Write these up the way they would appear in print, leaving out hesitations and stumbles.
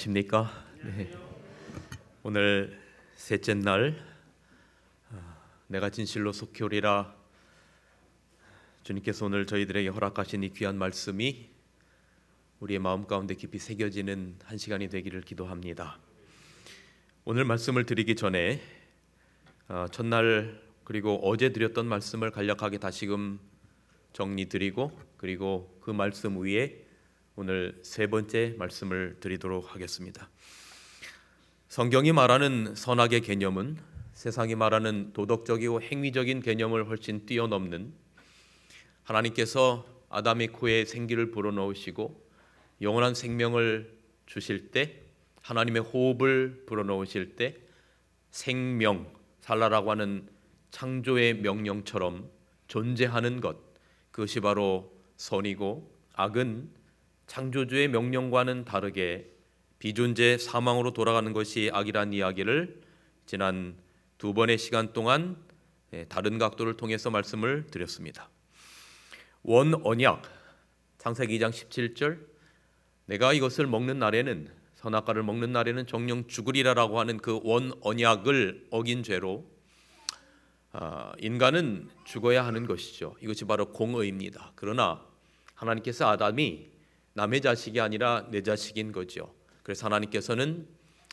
십니까? 네. 오늘 셋째 날 내가 진실로 속히 오리라. 주님께서 오늘 저희들에게 허락하신 이 귀한 말씀이 우리의 마음 가운데 깊이 새겨지는 한 시간이 되기를 기도합니다. 오늘 말씀을 드리기 전에 첫날 그리고 어제 드렸던 말씀을 간략하게 다시금 정리드리고 그리고 그 말씀 위에 오늘 세 번째 말씀을 드리도록 하겠습니다. 성경이 말하는 선악의 개념은 세상이 말하는 도덕적이고 행위적인 개념을 훨씬 뛰어넘는, 하나님께서 아담의 코에 생기를 불어넣으시고 영원한 생명을 주실 때, 하나님의 호흡을 불어넣으실 때 생명, 살라라고 하는 창조의 명령처럼 존재하는 것, 그것이 바로 선이고, 악은 창조주의 명령과는 다르게 비존재 사망으로 돌아가는 것이 악이란 이야기를 지난 두 번의 시간 동안 다른 각도를 통해서 말씀을 드렸습니다. 원언약, 창세기 2장 17절, 내가 이것을 먹는 날에는, 선악과를 먹는 날에는 정령 죽으리라라고 하는 그 원언약을 어긴 죄로 인간은 죽어야 하는 것이죠. 이것이 바로 공의입니다. 그러나 하나님께서 아담이 남의 자식이 아니라 내 자식인 거죠. 그래서 하나님께서는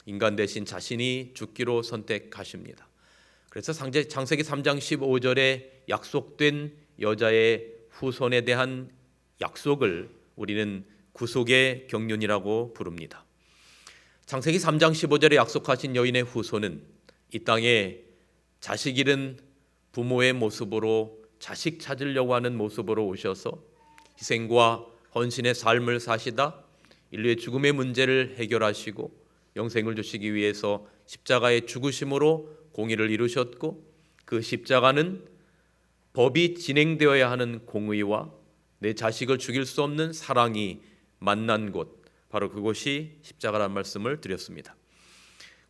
인간 대신 자신이 죽기로 선택하십니다. 그래서 창세기 3장 15절에 약속된 여자의 후손에 대한 약속을 우리는 구속의 경륜이라고 부릅니다. 창세기 3장 15절에 약속하신 여인의 후손은 이 땅에 자식 잃은 부모의 모습으로, 자식 찾으려고 하는 모습으로 오셔서 희생과 헌신의 삶을 사시다 인류의 죽음의 문제를 해결하시고 영생을 주시기 위해서 십자가의 죽으심으로 공의를 이루셨고, 그 십자가는 법이 진행되어야 하는 공의와 내 자식을 죽일 수 없는 사랑이 만난 곳, 바로 그곳이 십자가라는 말씀을 드렸습니다.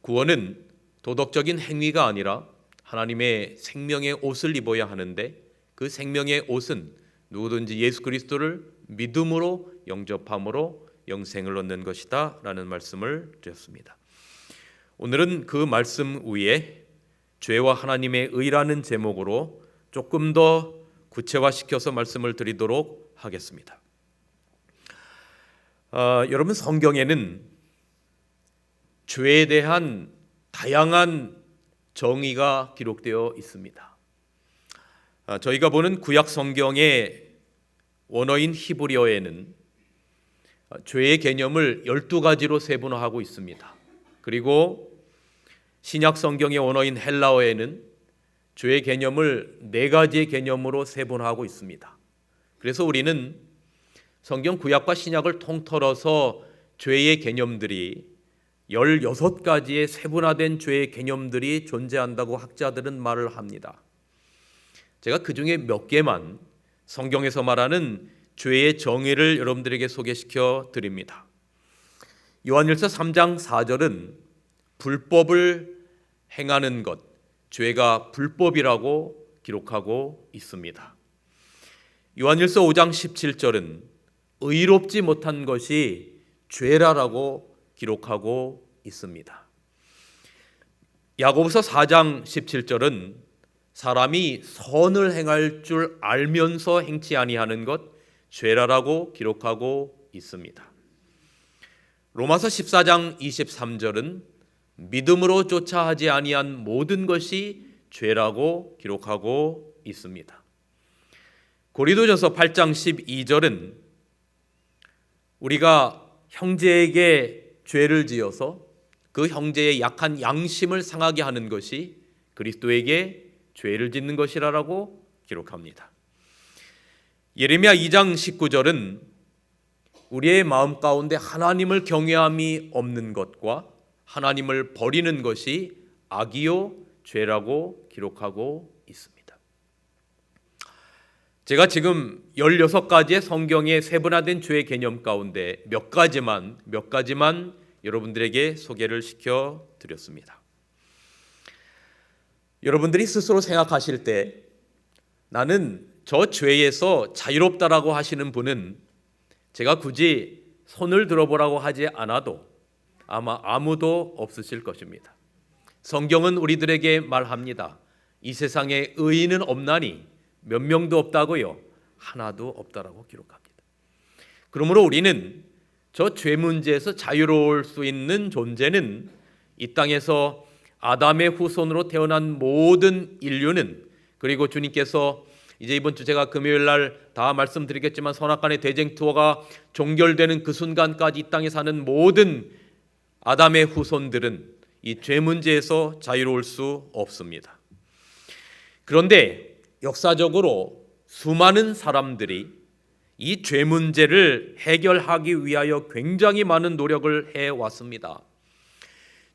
구원은 도덕적인 행위가 아니라 하나님의 생명의 옷을 입어야 하는데, 그 생명의 옷은 누구든지 예수 그리스도를 믿음으로 영접함으로 영생을 얻는 것이다 라는 말씀을 드렸습니다. 오늘은 그 말씀 위에 죄와 하나님의 의라는 제목으로 조금 더 구체화시켜서 말씀을 드리도록 하겠습니다. 여러분, 성경에는 죄에 대한 다양한 정의가 기록되어 있습니다. 저희가 보는 구약 성경의 원어인 히브리어에는 죄의 개념을 12가지로 세분화하고 있습니다. 그리고 신약 성경의 원어인 헬라어에는 죄의 개념을 4가지의 개념으로 세분화하고 있습니다. 그래서 우리는 성경 구약과 신약을 통틀어서 죄의 개념들이 16가지의 세분화된 죄의 개념들이 존재한다고 학자들은 말을 합니다. 제가 그 중에 몇 개만 성경에서 말하는 죄의 정의를 여러분들에게 소개시켜 드립니다. 요한일서 3장 4절은 불법을 행하는 것, 죄가 불법이라고 기록하고 있습니다. 요한일서 5장 17절은 의롭지 못한 것이 죄라라고 기록하고 있습니다. 야고보서 4장 17절은 사람이 선을 행할 줄 알면서 행치 아니하는 것, 죄라라고 기록하고 있습니다. 로마서 14장 23절은 믿음으로 쫓아 하지 아니한 모든 것이 죄라고 기록하고 있습니다. 고린도전서 8장 12절은 우리가 형제에게 죄를 지어서 그 형제의 약한 양심을 상하게 하는 것이 그리스도에게 죄를 짓는 것이라고 기록합니다. 예레미야 2장 19절은 우리의 마음 가운데 하나님을 경외함이 없는 것과 하나님을 버리는 것이 악이요 죄라고 기록하고 있습니다. 제가 지금 16가지의 성경의 세분화된 죄의 개념 가운데 몇 가지만 여러분들에게 소개를 시켜 드렸습니다. 여러분들이 스스로 생각하실 때 나는 저 죄에서 자유롭다라고 하시는 분은 제가 굳이 손을 들어보라고 하지 않아도 아마 아무도 없으실 것입니다. 성경은 우리들에게 말합니다. 이 세상에 의인은 없나니 몇 명도 없다고요? 하나도 없다라고 기록합니다. 그러므로 우리는 저 죄 문제에서 자유로울 수 있는 존재는 이 땅에서 아담의 후손으로 태어난 모든 인류는, 그리고 주님께서 이제 이번 주 제가 금요일 날 다 말씀드리겠지만 선악간의 대쟁 투어가 종결되는 그 순간까지 이 땅에 사는 모든 아담의 후손들은 이 죄 문제에서 자유로울 수 없습니다. 그런데 역사적으로 수많은 사람들이 이 죄 문제를 해결하기 위하여 굉장히 많은 노력을 해왔습니다.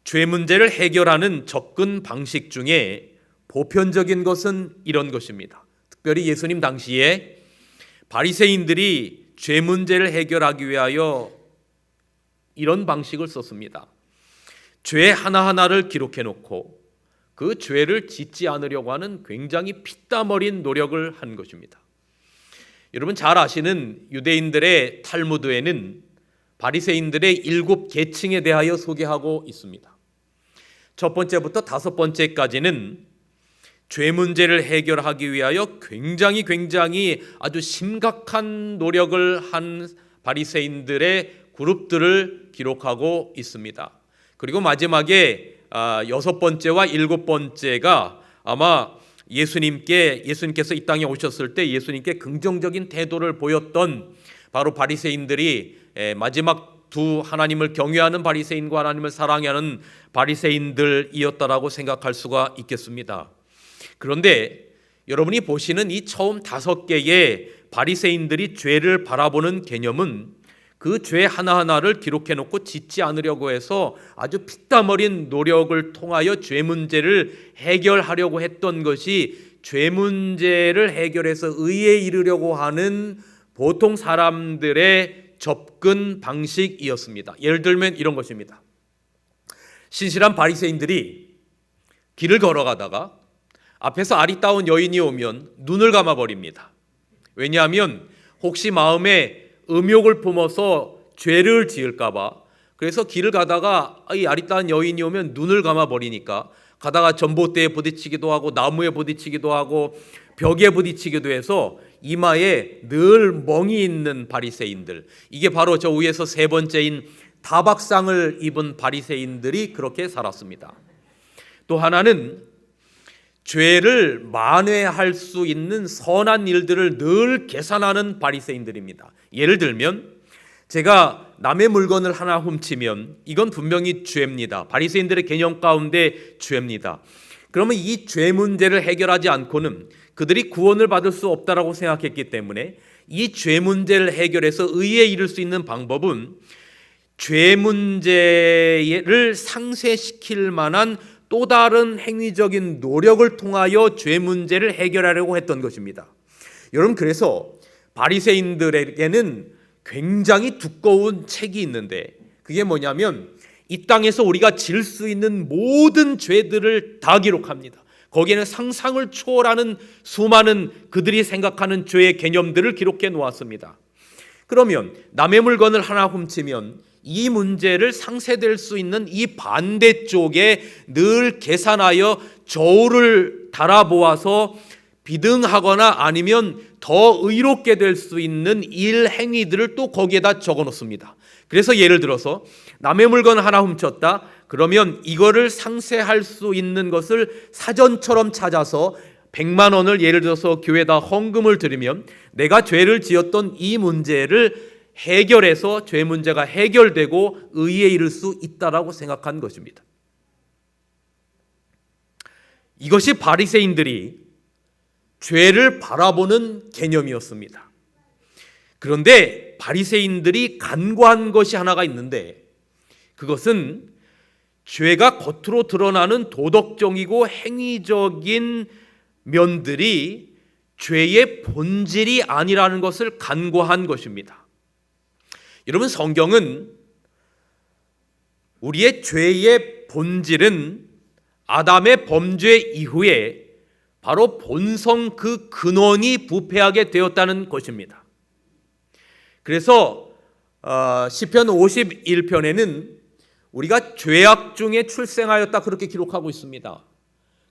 죄 문제를 해결하는 접근 방식 중에 보편적인 것은 이런 것입니다. 특별히 예수님 당시에 바리새인들이 죄 문제를 해결하기 위하여 이런 방식을 썼습니다. 죄 하나하나를 기록해 놓고 그 죄를 짓지 않으려고 하는 굉장히 피땀 어린 노력을 한 것입니다. 여러분 잘 아시는 유대인들의 탈무드에는 바리새인들의 7계층에 대하여 소개하고 있습니다. 첫 번째부터 5번째까지는 죄 문제를 해결하기 위하여 굉장히 아주 심각한 노력을 한 바리새인들의 그룹들을 기록하고 있습니다. 그리고 마지막에 6번째와 7번째가 아마 예수님께서 이 땅에 오셨을 때 예수님께 긍정적인 태도를 보였던 바로 바리새인들이 마지막 두 하나님을 경외하는 바리새인과 하나님을 사랑하는 바리새인들이었다라고 생각할 수가 있겠습니다. 그런데 여러분이 보시는 이 처음 5개의 바리새인들이 죄를 바라보는 개념은 그 죄 하나하나를 기록해 놓고 짓지 않으려고 해서 아주 피땀 어린 노력을 통하여 죄 문제를 해결하려고 했던 것이 죄 문제를 해결해서 의에 이르려고 하는 보통 사람들의 접근 방식이었습니다. 예를 들면 이런 것입니다. 신실한 바리새인들이 길을 걸어가다가 앞에서 아리따운 여인이 오면 눈을 감아버립니다. 왜냐하면 혹시 마음에 음욕을 품어서 죄를 지을까봐. 그래서 길을 가다가 이 아리따운 여인이 오면 눈을 감아버리니까 가다가 전봇대에 부딪히기도 하고 나무에 부딪히기도 하고 벽에 부딪히기도 해서 이마에 늘 멍이 있는 바리새인들, 이게 바로 저 위에서 3번째인 다박상을 입은 바리새인들이 그렇게 살았습니다. 또 하나는 죄를 만회할 수 있는 선한 일들을 늘 계산하는 바리새인들입니다. 예를 들면 제가 남의 물건을 하나 훔치면 이건 분명히 죄입니다. 바리새인들의 개념 가운데 죄입니다. 그러면 이 죄 문제를 해결하지 않고는 그들이 구원을 받을 수 없다라고 생각했기 때문에 이 죄 문제를 해결해서 의에 이를 수 있는 방법은 죄 문제를 상쇄시킬 만한 또 다른 행위적인 노력을 통하여 죄 문제를 해결하려고 했던 것입니다. 여러분, 그래서 바리새인들에게는 굉장히 두꺼운 책이 있는데 그게 뭐냐면 이 땅에서 우리가 질 수 있는 모든 죄들을 다 기록합니다. 거기에는 상상을 초월하는 수많은 그들이 생각하는 죄의 개념들을 기록해 놓았습니다. 그러면 남의 물건을 하나 훔치면 이 문제를 상쇄될 수 있는 이 반대쪽에 늘 계산하여 저울을 달아보아서 비등하거나 아니면 더 의롭게 될 수 있는 일 행위들을 또 거기에다 적어 놓습니다. 그래서 예를 들어서 남의 물건 하나 훔쳤다. 그러면 이거를 상쇄할 수 있는 것을 사전처럼 찾아서 100만 원을 예를 들어서 교회에다 헌금을 드리면 내가 죄를 지었던 이 문제를 해결해서 죄 문제가 해결되고 의에 이를 수 있다라고 생각한 것입니다. 이것이 바리새인들이 죄를 바라보는 개념이었습니다. 그런데 바리새인들이 간과한 것이 하나가 있는데 그것은 죄가 겉으로 드러나는 도덕적이고 행위적인 면들이 죄의 본질이 아니라는 것을 간과한 것입니다. 여러분, 성경은 우리의 죄의 본질은 아담의 범죄 이후에 바로 본성 그 근원이 부패하게 되었다는 것입니다. 그래서 시편 51편에는 우리가 죄악 중에 출생하였다 그렇게 기록하고 있습니다.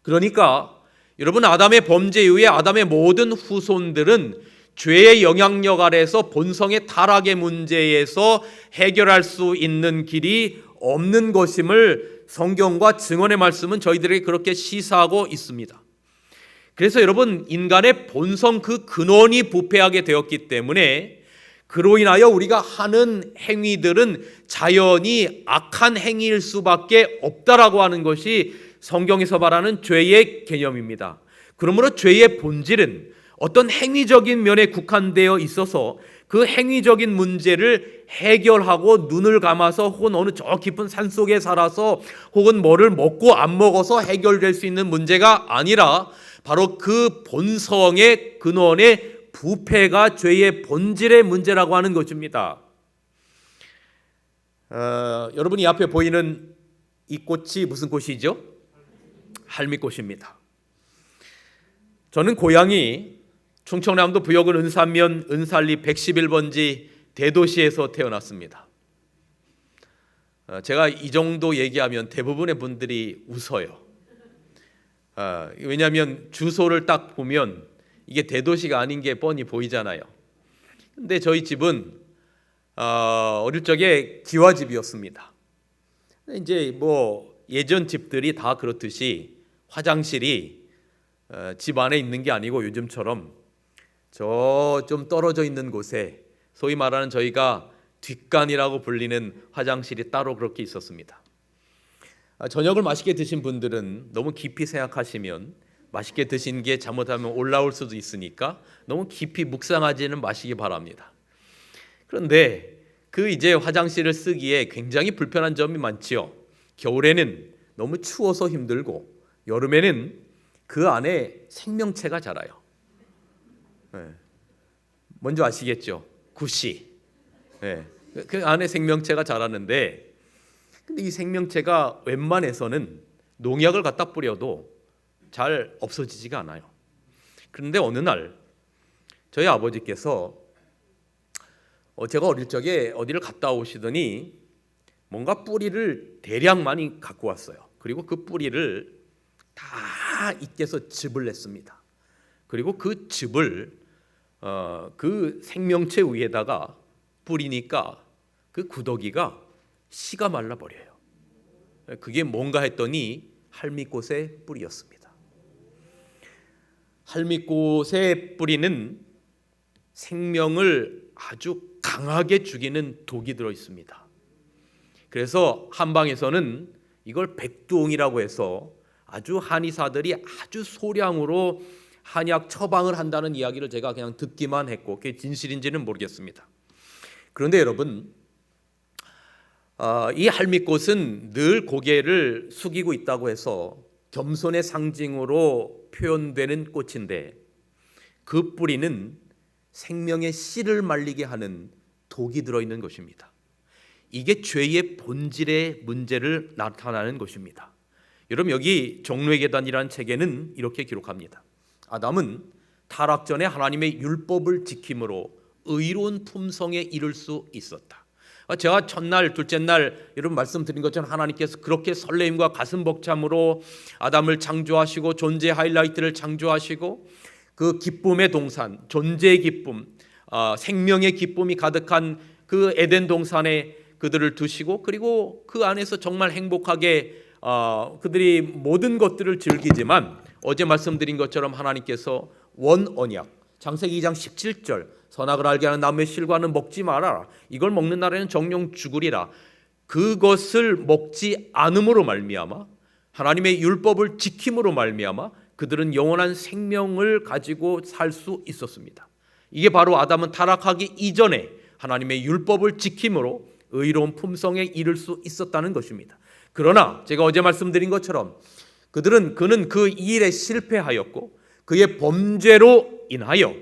그러니까 여러분, 아담의 범죄 이후에 아담의 모든 후손들은 죄의 영향력 아래서 본성의 타락의 문제에서 해결할 수 있는 길이 없는 것임을 성경과 증언의 말씀은 저희들에게 그렇게 시사하고 있습니다. 그래서 여러분, 인간의 본성 그 근원이 부패하게 되었기 때문에 그로 인하여 우리가 하는 행위들은 자연히 악한 행위일 수밖에 없다라고 하는 것이 성경에서 말하는 죄의 개념입니다. 그러므로 죄의 본질은 어떤 행위적인 면에 국한되어 있어서 그 행위적인 문제를 해결하고 눈을 감아서 혹은 어느 저 깊은 산속에 살아서 혹은 뭐를 먹고 안 먹어서 해결될 수 있는 문제가 아니라 바로 그 본성의 근원의 부패가 죄의 본질의 문제라고 하는 것입니다. 여러분이 앞에 보이는 이 꽃이 무슨 꽃이죠? 할미꽃입니다. 저는 고향이 충청남도 부여군 은산면 은살리 111번지 대도시에서 태어났습니다. 제가 이 정도 얘기하면 대부분의 분들이 웃어요. 왜냐하면 주소를 딱 보면 이게 대도시가 아닌 게 뻔히 보이잖아요. 근데 저희 집은 어릴 적에 기와집이었습니다. 이제 뭐 예전 집들이 다 그렇듯이 화장실이 집 안에 있는 게 아니고 요즘처럼 저 좀 떨어져 있는 곳에 소위 말하는 저희가 뒷간이라고 불리는 화장실이 따로 그렇게 있었습니다. 저녁을 맛있게 드신 분들은 너무 깊이 생각하시면 맛있게 드신 게 잘못하면 올라올 수도 있으니까 너무 깊이 묵상하지는 마시기 바랍니다. 그런데 그 이제 화장실을 쓰기에 굉장히 불편한 점이 많지요. 겨울에는 너무 추워서 힘들고 여름에는 그 안에 생명체가 자라요. 먼저 아시겠죠? 구씨. 그 안에 생명체가 자라는데, 근데 이 생명체가 웬만해서는 농약을 갖다 뿌려도 잘 없어지지가 않아요. 그런데 어느 날 저희 아버지께서 제가 어릴 적에 어디를 갔다 오시더니 뭔가 뿌리를 대량 많이 갖고 왔어요. 그리고 그 뿌리를 다 이께서 즙을 냈습니다. 그리고 그 즙을 그 생명체 위에다가 뿌리니까 그 구더기가 씨가 말라버려요. 그게 뭔가 했더니 할미꽃의 뿌리였습니다. 할미꽃의 뿌리는 생명을 아주 강하게 죽이는 독이 들어 있습니다. 그래서 한방에서는 이걸 백두옹이라고 해서 아주 한의사들이 아주 소량으로 한약 처방을 한다는 이야기를 제가 그냥 듣기만 했고 그게 진실인지는 모르겠습니다. 그런데 여러분, 이 할미꽃은 늘 고개를 숙이고 있다고 해서 겸손의 상징으로 표현되는 꽃인데 그 뿌리는 생명의 씨를 말리게 하는 독이 들어있는 것입니다. 이게 죄의 본질의 문제를 나타나는 것입니다. 여러분, 여기 종로의 계단이라는 책에는 이렇게 기록합니다. 아담은 타락 전에 하나님의 율법을 지킴으로 의로운 품성에 이를 수 있었다. 제가 첫날, 둘째 날 여러분 말씀드린 것처럼 하나님께서 그렇게 설레임과 가슴 벅참으로 아담을 창조하시고 존재 하이라이트를 창조하시고 그 기쁨의 동산, 존재의 기쁨, 생명의 기쁨이 가득한 그 에덴 동산에 그들을 두시고 그리고 그 안에서 정말 행복하게 그들이 모든 것들을 즐기지만 어제 말씀드린 것처럼 하나님께서 원언약 창세기 2장 17절 선악을 알게 하는 나무의 실과는 먹지 말아라. 이걸 먹는 날에는 정령 죽으리라. 그것을 먹지 않음으로 말미암아 하나님의 율법을 지킴으로 말미암아 그들은 영원한 생명을 가지고 살 수 있었습니다. 이게 바로 아담은 타락하기 이전에 하나님의 율법을 지킴으로 의로운 품성에 이를 수 있었다는 것입니다. 그러나 제가 어제 말씀드린 것처럼 그는 그 일에 실패하였고 그의 범죄로 인하여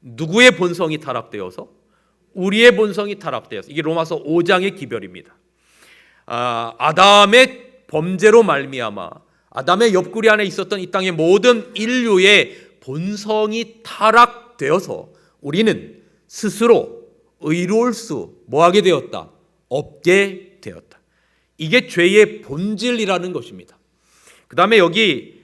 누구의 본성이 타락되어서 우리의 본성이 타락되어서 이게 로마서 5장의 기별입니다. 아담의 범죄로 말미암아 아담의 옆구리 안에 있었던 이 땅의 모든 인류의 본성이 타락되어서 우리는 스스로 의로울 수 뭐하게 되었다? 없게 되었다. 이게 죄의 본질이라는 것입니다. 그 다음에 여기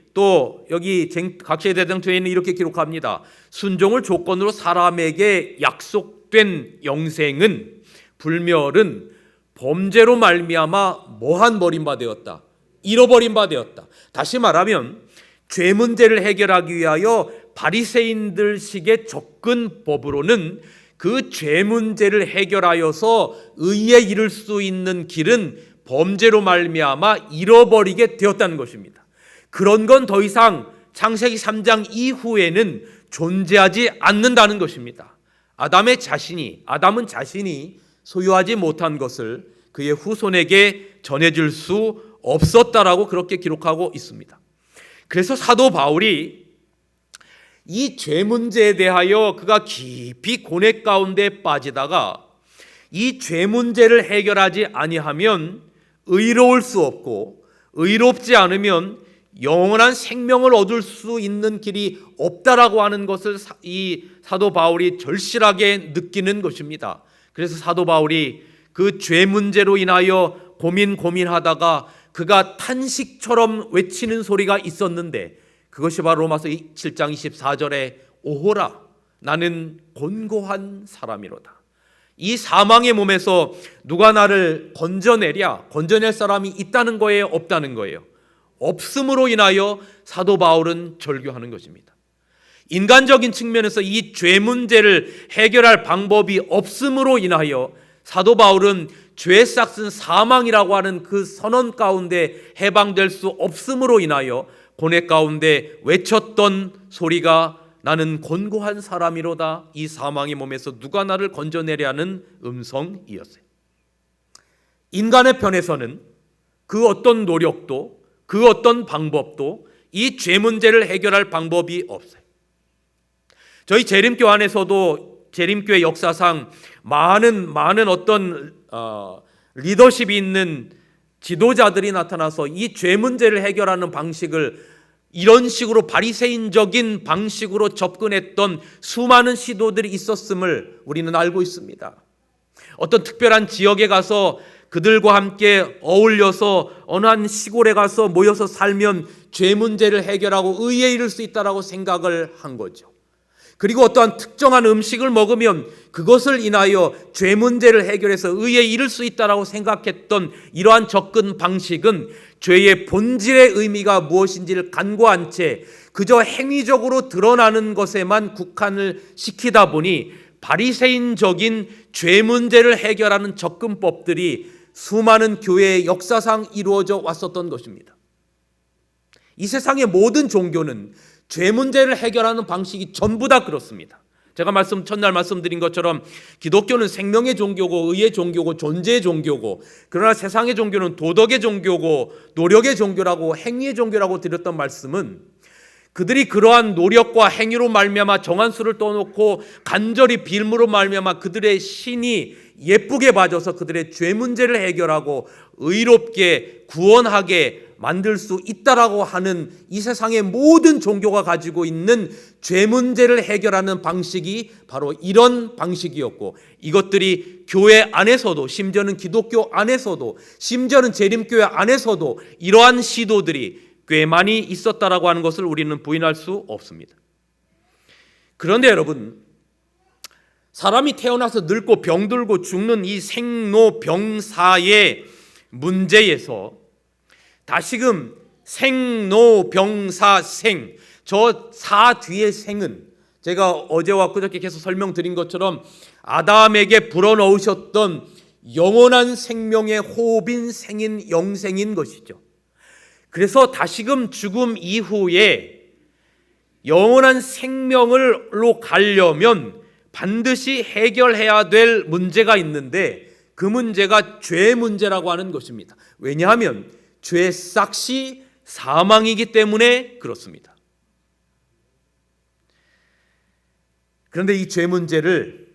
각시의 대장초에는 이렇게 기록합니다. 순종을 조건으로 사람에게 약속된 영생은, 불멸은 범죄로 말미암아 뭐한 버린 바 되었다? 잃어버린 바 되었다. 다시 말하면 죄 문제를 해결하기 위하여 바리새인들식의 접근법으로는 그 죄 문제를 해결하여서 의에 이를 수 있는 길은 범죄로 말미암아 잃어버리게 되었다는 것입니다. 그런 건 더 이상 창세기 3장 이후에는 존재하지 않는다는 것입니다. 아담은 자신이 소유하지 못한 것을 그의 후손에게 전해줄 수 없었다라고 그렇게 기록하고 있습니다. 그래서 사도 바울이 이 죄 문제에 대하여 그가 깊이 고뇌 가운데 빠지다가 이 죄 문제를 해결하지 아니하면 의로울 수 없고, 의롭지 않으면 영원한 생명을 얻을 수 있는 길이 없다라고 하는 것을 이 사도 바울이 절실하게 느끼는 것입니다. 그래서 사도 바울이 그 죄 문제로 인하여 고민하다가 그가 탄식처럼 외치는 소리가 있었는데, 그것이 바로 로마서 7장 24절에 오호라 나는 곤고한 사람이로다. 이 사망의 몸에서 누가 나를 건져낼 사람이 있다는 거예요, 없다는 거예요? 없음으로 인하여 사도 바울은 절규하는 것입니다. 인간적인 측면에서 이 죄 문제를 해결할 방법이 없음으로 인하여 사도 바울은 죄의 싹슨 사망이라고 하는 그 선언 가운데 해방될 수 없음으로 인하여 고뇌 가운데 외쳤던 소리가 나는 곤고한 사람이로다. 이 사망의 몸에서 누가 나를 건져내려는 음성이었어요. 인간의 편에서는 그 어떤 노력도, 그 어떤 방법도 이 죄 문제를 해결할 방법이 없어요. 저희 재림교 안에서도 재림교의 역사상 많은 어떤 리더십이 있는 지도자들이 나타나서 이 죄 문제를 해결하는 방식을 이런 식으로 바리새인적인 방식으로 접근했던 수많은 시도들이 있었음을 우리는 알고 있습니다. 어떤 특별한 지역에 가서 그들과 함께 어울려서 어느 한 시골에 가서 모여서 살면 죄 문제를 해결하고 의에 이를 수 있다라고 생각을 한 거죠. 그리고 어떠한 특정한 음식을 먹으면 그것을 인하여 죄 문제를 해결해서 의에 이를 수 있다라고 생각했던 이러한 접근 방식은 죄의 본질의 의미가 무엇인지를 간과한 채 그저 행위적으로 드러나는 것에만 국한을 시키다 보니 바리새인적인 죄 문제를 해결하는 접근법들이 수많은 교회의 역사상 이루어져 왔었던 것입니다. 이 세상의 모든 종교는 죄 문제를 해결하는 방식이 전부 다 그렇습니다. 제가 첫날 말씀드린 것처럼 기독교는 생명의 종교고 의의 종교고 존재의 종교고, 그러나 세상의 종교는 도덕의 종교고 노력의 종교라고 행위의 종교라고 드렸던 말씀은 그들이 그러한 노력과 행위로 말미암아 정한 수를 떠놓고 간절히 빌므로 말미암아 그들의 신이 예쁘게 봐져서 그들의 죄 문제를 해결하고 의롭게 구원하게 만들 수 있다라고 하는 이 세상의 모든 종교가 가지고 있는 죄 문제를 해결하는 방식이 바로 이런 방식이었고, 이것들이 교회 안에서도, 심지어는 기독교 안에서도, 심지어는 재림교회 안에서도 이러한 시도들이 꽤 많이 있었다라고 하는 것을 우리는 부인할 수 없습니다. 그런데 여러분, 사람이 태어나서 늙고 병들고 죽는 이 생로병사의 문제에서 다시금 생로병사생, 저 사 뒤의 생은 제가 어제와 그저께 계속 설명드린 것처럼 아담에게 불어넣으셨던 영원한 생명의 호흡인 생인 영생인 것이죠. 그래서 다시금 죽음 이후에 영원한 생명으로 가려면 반드시 해결해야 될 문제가 있는데, 그 문제가 죄 문제라고 하는 것입니다. 왜냐하면 죄의 싹이 사망이기 때문에 그렇습니다. 그런데 이 죄 문제를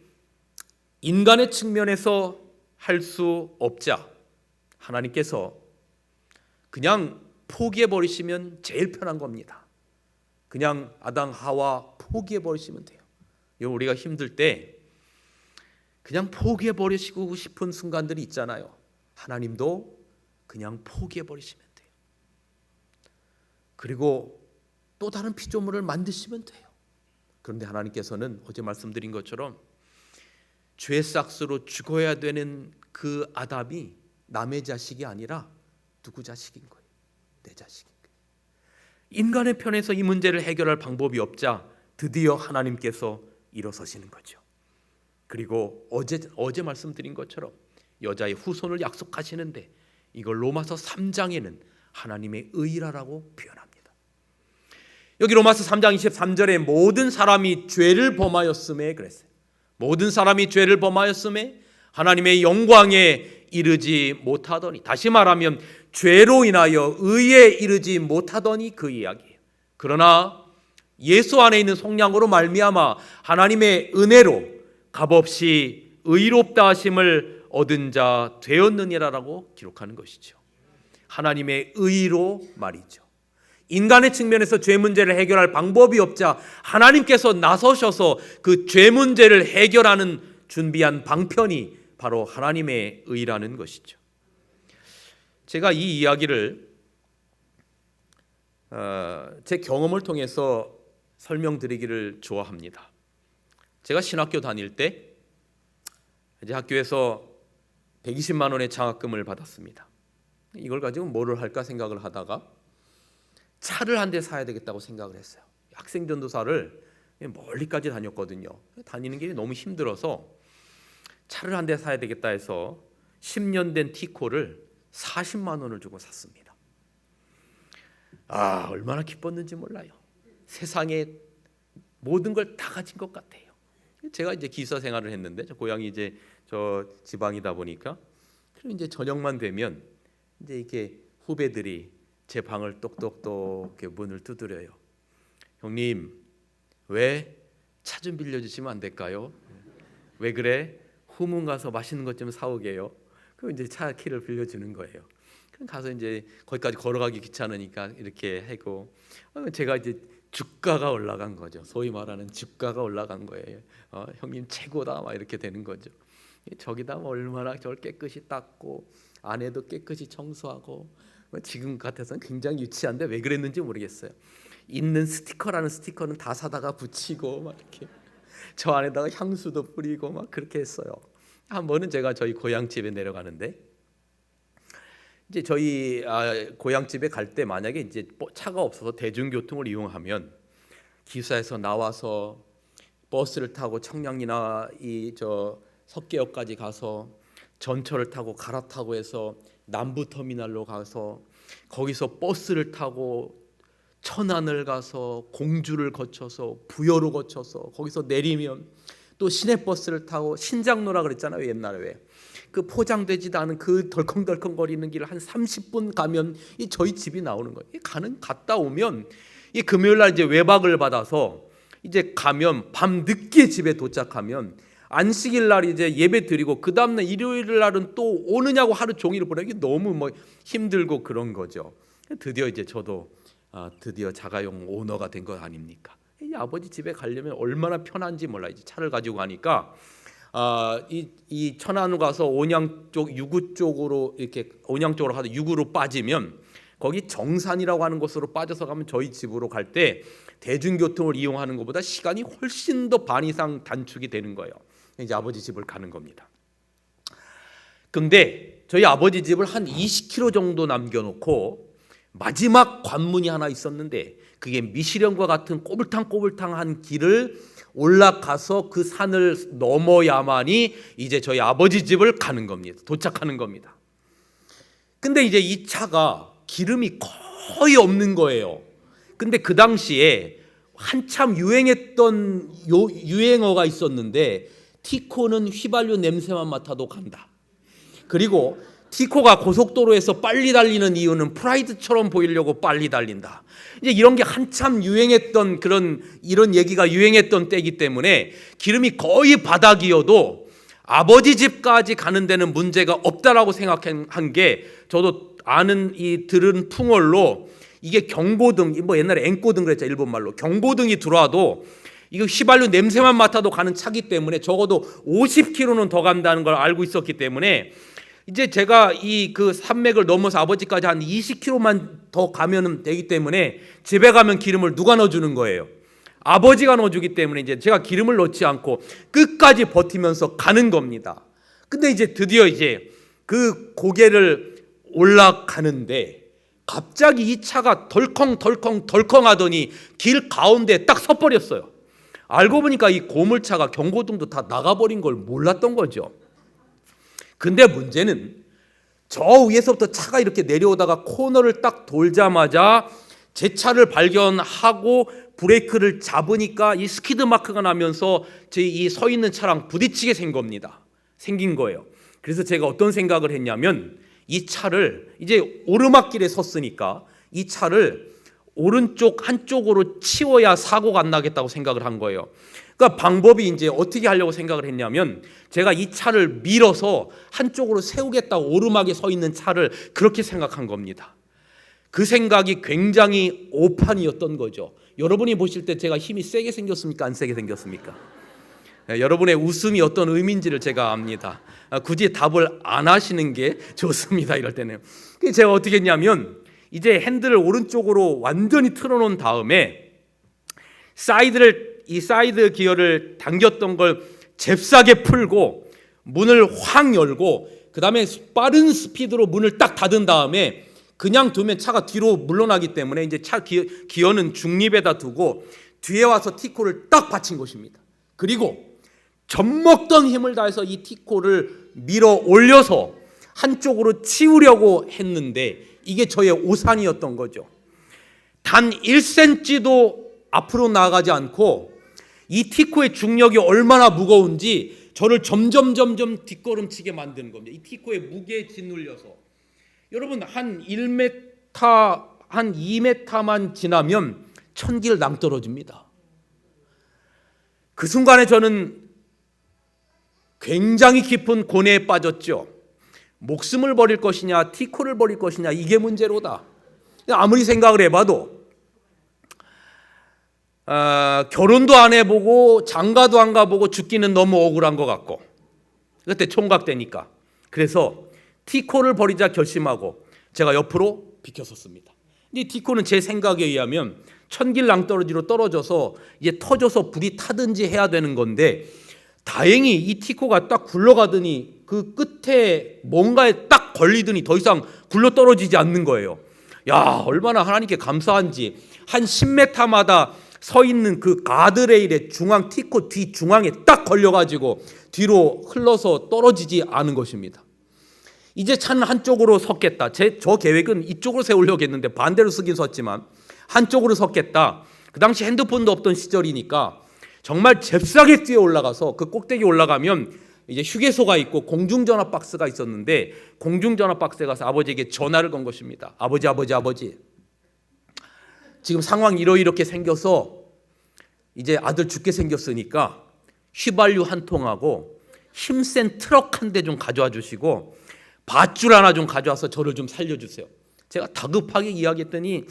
인간의 측면에서 할 수 없자 하나님께서 그냥 포기해 버리시면 제일 편한 겁니다. 그냥 아담 하와 포기해 버리시면 돼요. 우리가 힘들 때 그냥 포기해 버리시고 싶은 순간들이 있잖아요. 하나님도 그냥 포기해 버리시면 돼요. 그리고 또 다른 피조물을 만드시면 돼요. 그런데 하나님께서는 어제 말씀드린 것처럼 죄 삭스로 죽어야 되는 그 아담이 남의 자식이 아니라 누구 자식인 거예요? 내 자식인 거예요. 인간의 편에서 이 문제를 해결할 방법이 없자 드디어 하나님께서 일어서시는 거죠. 그리고 어제 말씀드린 것처럼 여자의 후손을 약속하시는데 이걸 로마서 3장에는 하나님의 의라라고 표현합니다. 여기 로마서 3장 23절에 모든 사람이 죄를 범하였음에 그랬어요. 모든 사람이 죄를 범하였음에 하나님의 영광에 이르지 못하더니, 다시 말하면 죄로 인하여 의에 이르지 못하더니 그 이야기예요. 그러나 예수 안에 있는 속량으로 말미암아 하나님의 은혜로 값없이 의롭다 하심을 얻은 자 되었느니라라고 기록하는 것이죠. 하나님의 의로 말이죠. 인간의 측면에서 죄 문제를 해결할 방법이 없자 하나님께서 나서셔서 그 죄 문제를 해결하는 준비한 방편이 바로 하나님의 의라는 것이죠. 제가 이 이야기를 제 경험을 통해서 설명드리기를 좋아합니다. 제가 신학교 다닐 때 이제 학교에서 120만 원의 장학금을 받았습니다. 이걸 가지고 뭐를 할까 생각을 하다가 차를 한 대 사야 되겠다고 생각을 했어요. 학생 전도사를 멀리까지 다녔거든요. 다니는 게 너무 힘들어서 차를 한 대 사야 되겠다 해서 10년 된 티코를 40만 원을 주고 샀습니다. 얼마나 기뻤는지 몰라요. 세상에 모든 걸 다 가진 것 같아요. 제가 이제 기사 생활을 했는데 저 고향이 이제 저 지방이다 보니까 그리고 이제 저녁만 되면 이제 이렇게 후배들이 제 방을 똑똑똑 문을 두드려요. 형님, 왜 차 좀 빌려주시면 안 될까요? 왜 그래? 후문 가서 맛있는 것 좀 사오게요. 그럼 이제 차 키를 빌려주는 거예요. 그럼 가서 이제 거기까지 걸어가기 귀찮으니까 이렇게 하고 제가 이제 주가가 올라간 거죠. 소위 말하는 주가가 올라간 거예요. 형님 최고다 막 이렇게 되는 거죠. 저기다 얼마나 저를 깨끗이 닦고 안에도 깨끗이 청소하고 지금 같아서는 굉장히 유치한데 왜 그랬는지 모르겠어요. 있는 스티커라는 스티커는 다 사다가 붙이고 막 이렇게 저 안에다가 향수도 뿌리고 막 그렇게 했어요. 한 번은 제가 저희 고향집에 내려가는데 이제 저희 고향집에 갈 때 만약에 이제 차가 없어서 대중교통을 이용하면 기사에서 나와서 버스를 타고 청량리나 석계역까지 가서 전철을 타고 갈아타고 해서 남부터미널로 가서 거기서 버스를 타고 천안을 가서 공주를 거쳐서 부여로 거쳐서 거기서 내리면 또 시내버스를 타고 신장로라 그랬잖아요. 옛날에 왜 그 포장되지도 않은 그 덜컹덜컹 거리는 길을 한 30분 가면 이 저희 집이 나오는 거예요. 갔다 오면 이 금요일 날 이제 외박을 받아서 이제 가면 밤 늦게 집에 도착하면 안식일 날 이제 예배 드리고 그 다음날 일요일 날은 또 오느냐고 하루 종일 보내기 너무 힘들고 그런 거죠. 드디어 이제 저도 드디어 자가용 오너가 된 거 아닙니까? 이 아버지 집에 가려면 얼마나 편한지 몰라요. 차를 가지고 가니까 이 천안으로 가서 온양 쪽 유구 쪽으로 이렇게 온양 쪽으로 가서 유구로 빠지면 거기 정산이라고 하는 곳으로 빠져서 가면 저희 집으로 갈 때 대중교통을 이용하는 것보다 시간이 훨씬 더 반 이상 단축이 되는 거예요. 이제 아버지 집을 가는 겁니다. 근데 저희 아버지 집을 한 20km 정도 남겨놓고 마지막 관문이 하나 있었는데 그게 미시령과 같은 꼬불탕꼬불탕한 길을 올라가서 그 산을 넘어야만이 이제 저희 아버지 집을 가는 겁니다. 도착하는 겁니다. 근데 이제 이 차가 기름이 거의 없는 거예요. 근데 그 당시에 한참 유행했던 유행어가 있었는데 티코는 휘발유 냄새만 맡아도 간다. 그리고 티코가 고속도로에서 빨리 달리는 이유는 프라이드처럼 보이려고 빨리 달린다. 이제 이런 게 한참 유행했던 이런 얘기가 유행했던 때이기 때문에 기름이 거의 바닥이어도 아버지 집까지 가는 데는 문제가 없다라고 생각한 게 저도 들은 풍월로 이게 경고등 옛날에 앵꼬등 그랬죠. 일본 말로 경고등이 들어와도 이거 휘발유 냄새만 맡아도 가는 차기 때문에 적어도 50km는 더 간다는 걸 알고 있었기 때문에 이제 제가 이 그 산맥을 넘어서 아버지까지 한 20km만 더 가면 되기 때문에 집에 가면 기름을 누가 넣어주는 거예요? 아버지가 넣어주기 때문에 이제 제가 기름을 넣지 않고 끝까지 버티면서 가는 겁니다. 근데 이제 드디어 이제 그 고개를 올라가는데 갑자기 이 차가 덜컹 하더니 길 가운데 딱 서버렸어요. 알고 보니까 이 고물차가 경고등도 다 나가버린 걸 몰랐던 거죠. 근데 문제는 저 위에서부터 차가 이렇게 내려오다가 코너를 딱 돌자마자 제 차를 발견하고 브레이크를 잡으니까 이 스키드 마크가 나면서 제 이 서 있는 차랑 부딪히게 생긴 거예요. 그래서 제가 어떤 생각을 했냐면 이 차를 이제 오르막길에 섰으니까 이 차를 오른쪽 한쪽으로 치워야 사고가 안 나겠다고 생각을 한 거예요. 그러니까 방법이 이제 어떻게 하려고 생각을 했냐면 제가 이 차를 밀어서 한쪽으로 세우겠다고 오르막에 서 있는 차를 그렇게 생각한 겁니다. 그 생각이 굉장히 오판이었던 거죠. 여러분이 보실 때 제가 힘이 세게 생겼습니까? 안 세게 생겼습니까? 여러분의 웃음이 어떤 의미인지를 제가 압니다. 굳이 답을 안 하시는 게 좋습니다. 이럴 때는. 제가 어떻게 했냐면 이제 핸들을 오른쪽으로 완전히 틀어놓은 다음에 이 사이드 기어를 당겼던 걸 잽싸게 풀고 문을 확 열고 그 다음에 빠른 스피드로 문을 딱 닫은 다음에 그냥 두면 차가 뒤로 물러나기 때문에 이제 차 기어는 중립에다 두고 뒤에 와서 티코를 딱 받친 것입니다. 그리고 젖먹던 힘을 다해서 이 티코를 밀어 올려서 한쪽으로 치우려고 했는데 이게 저의 오산이었던 거죠. 단 1cm도 앞으로 나가지 않고 이 티코의 중력이 얼마나 무거운지 저를 점점 뒷걸음치게 만드는 겁니다. 이 티코의 무게에 짓눌려서 여러분 한 1m, 한 2m만 지나면 천길 낭떠러집니다. 그 순간에 저는 굉장히 깊은 고뇌에 빠졌죠. 목숨을 버릴 것이냐 티코를 버릴 것이냐 이게 문제로다. 아무리 생각을 해봐도 결혼도 안 해보고 장가도 안 가보고 죽기는 너무 억울한 것 같고 그때 총각 때니까 그래서 티코를 버리자 결심하고 제가 옆으로 비켜섰습니다. 이 티코는 제 생각에 의하면 천길 낭떠러지로 떨어져서 이제 터져서 불이 타든지 해야 되는 건데 다행히 이 티코가 딱 굴러가더니 그 끝에 뭔가에 딱 걸리더니 더 이상 굴러 떨어지지 않는 거예요. 야, 얼마나 하나님께 감사한지. 한 10m마다 서 있는 그 가드레일의 중앙 티코 뒤 중앙에 딱 걸려가지고 뒤로 흘러서 떨어지지 않은 것입니다. 이제 차는 한쪽으로 섰겠다. 저 계획은 이쪽으로 세우려고 했는데 반대로 쓰긴 섰지만 한쪽으로 섰겠다. 그 당시 핸드폰도 없던 시절이니까 정말 잽싸게 뛰어 올라가서 그 꼭대기 올라가면 이제 휴게소가 있고 공중전화 박스가 있었는데 공중전화 박스에 가서 아버지에게 전화를 건 것입니다. 아버지 지금 상황이 이렇게 생겨서 이제 아들 죽게 생겼으니까 휘발유 한 통하고 힘센 트럭 한 대 좀 가져와 주시고 밧줄 하나 좀 가져와서 저를 좀 살려주세요. 제가 다급하게 이야기했더니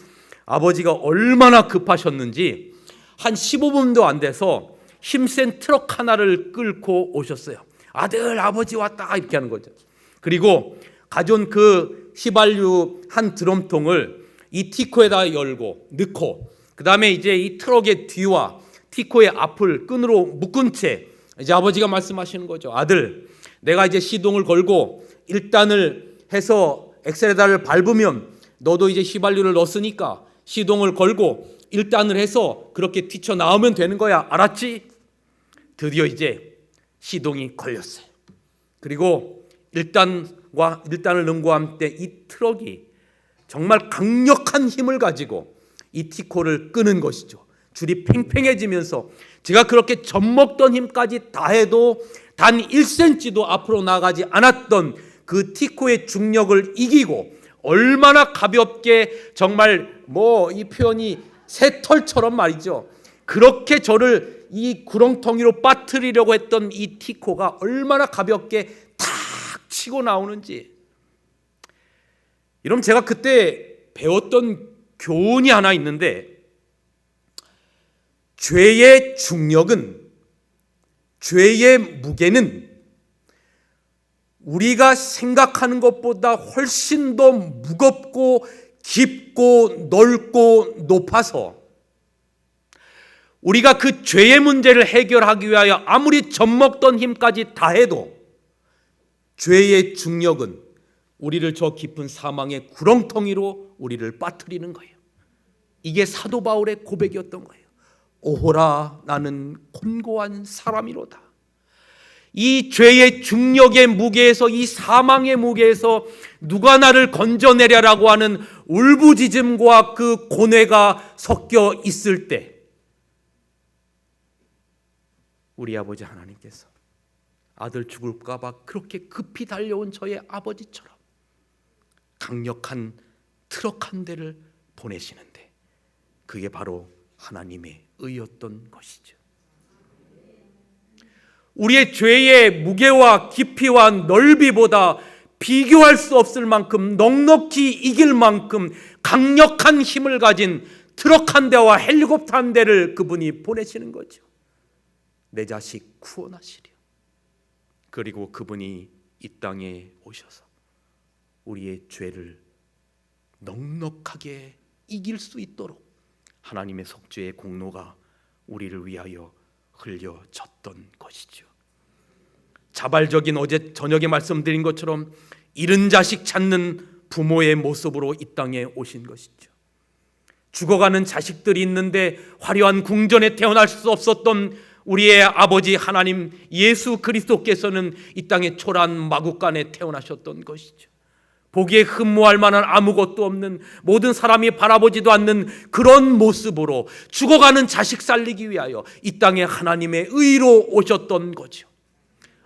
아버지가 얼마나 급하셨는지 한 15분도 안 돼서 힘센 트럭 하나를 끌고 오셨어요. 아들 아버지 왔다 이렇게 하는 거죠. 그리고 가져온 그 휘발유 한 드럼통을 이 티코에다 열고 넣고 그 다음에 이제 이 트럭의 뒤와 티코의 앞을 끈으로 묶은 채 이제 아버지가 말씀하시는 거죠. 아들 내가 이제 시동을 걸고 1단을 해서 엑셀레터를 밟으면 너도 이제 휘발유를 넣었으니까 시동을 걸고 1단을 해서 그렇게 뛰쳐나오면 되는 거야. 알았지? 드디어 시동이 걸렸어요. 그리고 1단을 넣은과 함께 이 트럭이 정말 강력한 힘을 가지고 이 티코를 끄는 것이죠. 줄이 팽팽해지면서 제가 그렇게 젖먹던 힘까지 다해도 단 1cm도 앞으로 나가지 않았던 그 티코의 중력을 이기고 얼마나 가볍게 정말 이 표현이 새털처럼 말이죠. 그렇게 저를 이 구렁텅이로 빠뜨리려고 했던 이 티코가 얼마나 가볍게 탁 치고 나오는지. 여러분 제가 그때 배웠던 교훈이 하나 있는데 죄의 중력은, 죄의 무게는 우리가 생각하는 것보다 훨씬 더 무겁고 깊고 넓고 높아서 우리가 그 죄의 문제를 해결하기 위하여 아무리 젖먹던 힘까지 다해도 죄의 중력은 우리를 저 깊은 사망의 구렁텅이로 우리를 빠뜨리는 거예요. 이게 사도 바울의 고백이었던 거예요. 오호라, 나는 곤고한 사람이로다. 이 죄의 중력의 무게에서, 이 사망의 무게에서 누가 나를 건져내려라고 하는 울부짖음과 그 고뇌가 섞여 있을 때 우리 아버지 하나님께서 아들 죽을까 봐 그렇게 급히 달려온 저의 아버지처럼 강력한 트럭 한 대를 보내시는데 그게 바로 하나님의 의였던 것이죠. 우리의 죄의 무게와 깊이와 넓이보다 비교할 수 없을 만큼 넉넉히 이길 만큼 강력한 힘을 가진 트럭 한 대와 헬리콥터 한 대를 그분이 보내시는 거죠. 내 자식 구원하시려. 그리고 그분이 이 땅에 오셔서 우리의 죄를 넉넉하게 이길 수 있도록 하나님의 속죄의 공로가 우리를 위하여 흘려졌던 것이죠. 자발적인, 어제 저녁에 말씀드린 것처럼 잃은 자식 찾는 부모의 모습으로 이 땅에 오신 것이죠. 죽어가는 자식들이 있는데 화려한 궁전에 태어날 수 없었던 우리의 아버지 하나님 예수 그리스도께서는 이 땅의 초라한 마구간에 태어나셨던 것이죠. 보기에 흠모할 만한 아무것도 없는, 모든 사람이 바라보지도 않는 그런 모습으로 죽어가는 자식 살리기 위하여 이 땅에 하나님의 의로 오셨던 거죠.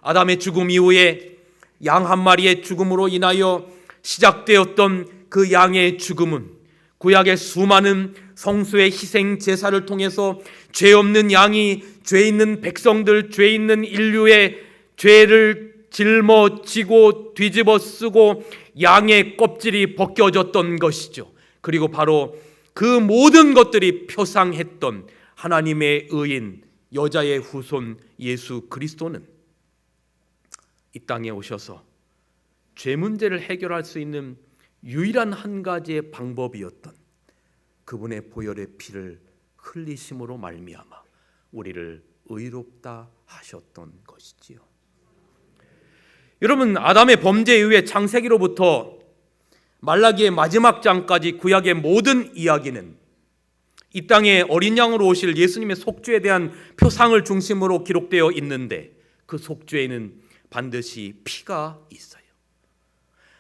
아담의 죽음 이후에 양 한 마리의 죽음으로 인하여 시작되었던 그 양의 죽음은 구약의 수많은 성수의 희생 제사를 통해서 죄 없는 양이 죄 있는 백성들, 죄 있는 인류의 죄를 짊어지고 뒤집어 쓰고 양의 껍질이 벗겨졌던 것이죠. 그리고 바로 그 모든 것들이 표상했던 하나님의 의인, 여자의 후손 예수 그리스도는 이 땅에 오셔서 죄 문제를 해결할 수 있는 유일한 한 가지의 방법이었던 그분의 보혈의 피를 흘리심으로 말미암아 우리를 의롭다 하셨던 것이지요. 여러분, 아담의 범죄 이후에 창세기로부터 말라기의 마지막 장까지 구약의 모든 이야기는 이 땅에 어린 양으로 오실 예수님의 속죄에 대한 표상을 중심으로 기록되어 있는데 그 속죄에는 반드시 피가 있어요.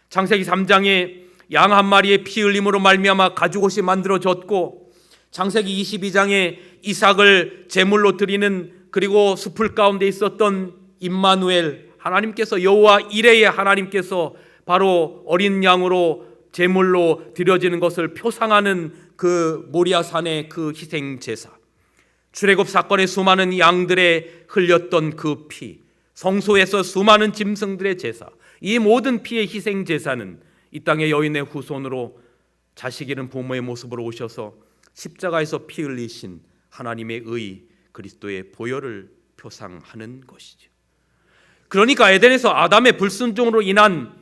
창세기 3장에 양 한 마리의 피 흘림으로 말미암아 가죽옷이 만들어졌고, 창세기 22장에 이삭을 제물로 드리는, 그리고 숲을 가운데 있었던 임마누엘 하나님께서, 여호와 이레의 하나님께서 바로 어린 양으로 제물로 드려지는 것을 표상하는 그 모리아산의 그 희생 제사, 출애굽 사건의 수많은 양들의 흘렸던 그 피, 성소에서 수많은 짐승들의 제사, 이 모든 피의 희생 제사는 이 땅의 여인의 후손으로 자식 잃은 부모의 모습으로 오셔서 십자가에서 피 흘리신 하나님의 의 그리스도의 보혈을 표상하는 것이죠. 그러니까 에덴에서 아담의 불순종으로 인한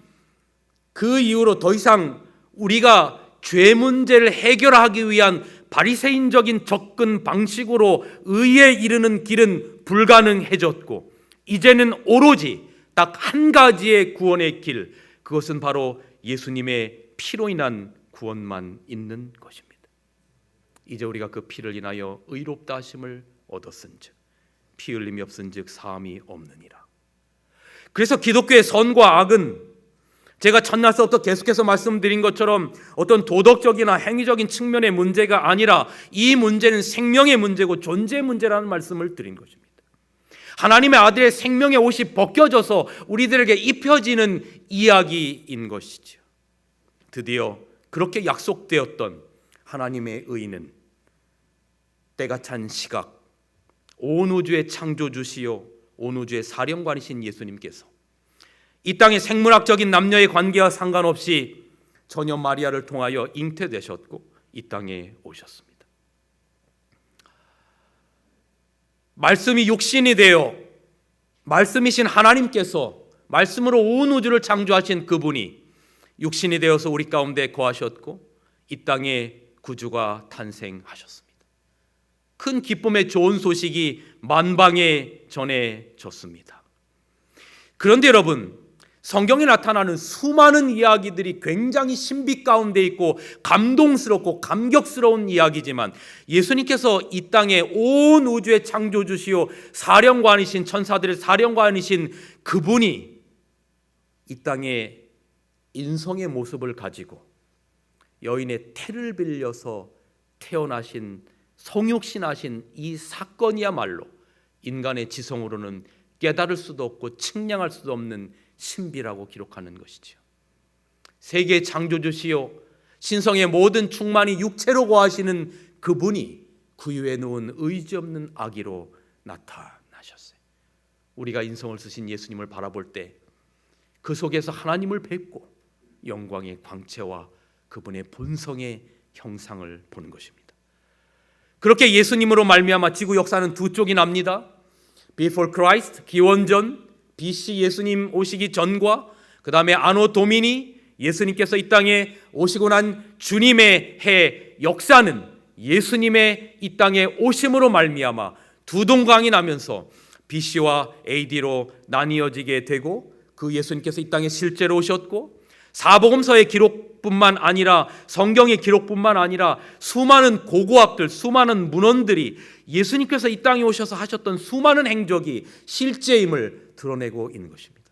그 이후로 더 이상 우리가 죄 문제를 해결하기 위한 바리새인적인 접근 방식으로 의에 이르는 길은 불가능해졌고, 이제는 오로지 딱 한 가지의 구원의 길, 그것은 바로 예수님의 피로 인한 구원만 있는 것입니다. 이제 우리가 그 피를 인하여 의롭다 하심을 얻었은즉 피 흘림이 없은즉 사함이 없느니라. 그래서 기독교의 선과 악은 제가 첫날서부터 계속해서 말씀드린 것처럼 어떤 도덕적이나 행위적인 측면의 문제가 아니라 이 문제는 생명의 문제고 존재의 문제라는 말씀을 드린 것입니다. 하나님의 아들의 생명의 옷이 벗겨져서 우리들에게 입혀지는 이야기인 것이죠. 드디어 그렇게 약속되었던 하나님의 의는 때가 찬 시각, 온 우주의 창조주시요 온 우주의 사령관이신 예수님께서 이 땅의 생물학적인 남녀의 관계와 상관없이 처녀 마리아를 통하여 잉태되셨고 이 땅에 오셨습니다. 말씀이 육신이 되어 말씀이신 하나님께서 말씀으로 온 우주를 창조하신 그분이 육신이 되어서 우리 가운데 거하셨고 이 땅에 구주가 탄생하셨습니다. 큰 기쁨의 좋은 소식이 만방에 전해졌습니다. 그런데 여러분, 성경에 나타나는 수많은 이야기들이 굉장히 신비 가운데 있고 감동스럽고 감격스러운 이야기지만 예수님께서 이 땅에 온 우주의 창조주시오 사령관이신 천사들의 사령관이신 그분이 이 땅에 인성의 모습을 가지고 여인의 태를 빌려서 태어나신 성육신하신 이 사건이야말로 인간의 지성으로는 깨달을 수도 없고 측량할 수도 없는 신비라고 기록하는 것이죠. 세계의 창조주시요 신성의 모든 충만이 육체로 거하시는 그분이 구유에 누운 의지 없는 아기로 나타나셨어요. 우리가 인성을 쓰신 예수님을 바라볼 때 그 속에서 하나님을 뵙고 영광의 광채와 그분의 본성의 형상을 보는 것입니다. 그렇게 예수님으로 말미암아 지구 역사는 두 쪽이 납니다. Before Christ, 기원전, BC 예수님 오시기 전과 그 다음에 아노 도미니 예수님께서 이 땅에 오시고 난 주님의 해 역사는 예수님의 이 땅에 오심으로 말미암아 두 동강이 나면서 BC와 AD로 나뉘어지게 되고 그 예수님께서 이 땅에 실제로 오셨고 사복음서의 기록뿐만 아니라 성경의 기록뿐만 아니라 수많은 고고학들, 수많은 문헌들이 예수님께서 이 땅에 오셔서 하셨던 수많은 행적이 실제임을 드러내고 있는 것입니다.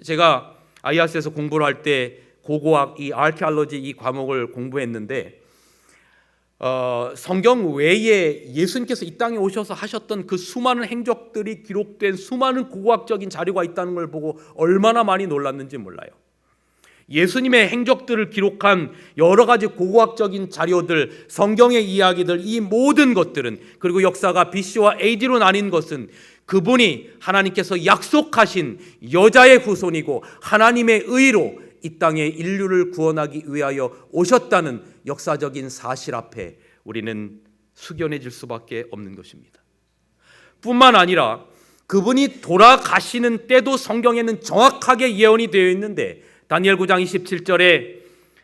제가 IAS에서 공부를 할 때 고고학, 이 아르케올로지 이 과목을 공부했는데 성경 외에 예수님께서 이 땅에 오셔서 하셨던 그 수많은 행적들이 기록된 수많은 고고학적인 자료가 있다는 걸 보고 얼마나 많이 놀랐는지 몰라요. 예수님의 행적들을 기록한 여러 가지 고고학적인 자료들, 성경의 이야기들, 이 모든 것들은 그리고 역사가 BC와 AD로 나뉜 것은 그분이 하나님께서 약속하신 여자의 후손이고 하나님의 의로 이 땅에 인류를 구원하기 위하여 오셨다는 역사적인 사실 앞에 우리는 숙연해질 수밖에 없는 것입니다. 뿐만 아니라 그분이 돌아가시는 때도 성경에는 정확하게 예언이 되어 있는데 다니엘 9장 27절에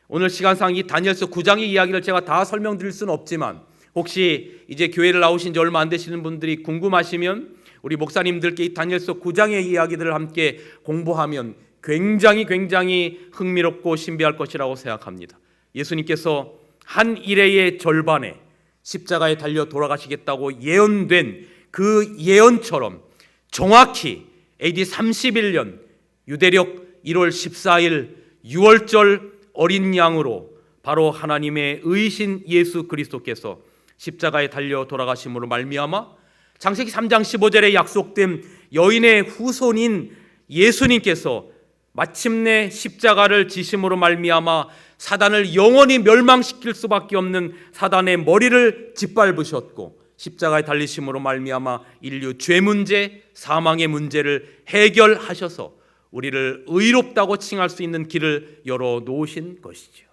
오늘 시간상 이 다니엘서 9장의 이야기를 제가 다 설명드릴 수는 없지만 혹시 이제 교회를 나오신 지 얼마 안 되시는 분들이 궁금하시면 우리 목사님들께 이 다니엘서 9장의 이야기들을 함께 공부하면 굉장히 흥미롭고 신비할 것이라고 생각합니다. 예수님께서 한 일회의 절반에 십자가에 달려 돌아가시겠다고 예언된 그 예언처럼 정확히 AD 31년 유대력 1월 14일 6월절 어린 양으로 바로 하나님의 의신 예수 그리스도께서 십자가에 달려 돌아가심으로 말미암아 창세기 3장 15절에 약속된 여인의 후손인 예수님께서 마침내 십자가를 지심으로 말미암아 사단을 영원히 멸망시킬 수밖에 없는 사단의 머리를 짓밟으셨고 십자가에 달리심으로 말미암아 인류 죄 문제, 사망의 문제를 해결하셔서 우리를 의롭다고 칭할 수 있는 길을 열어 놓으신 것이죠.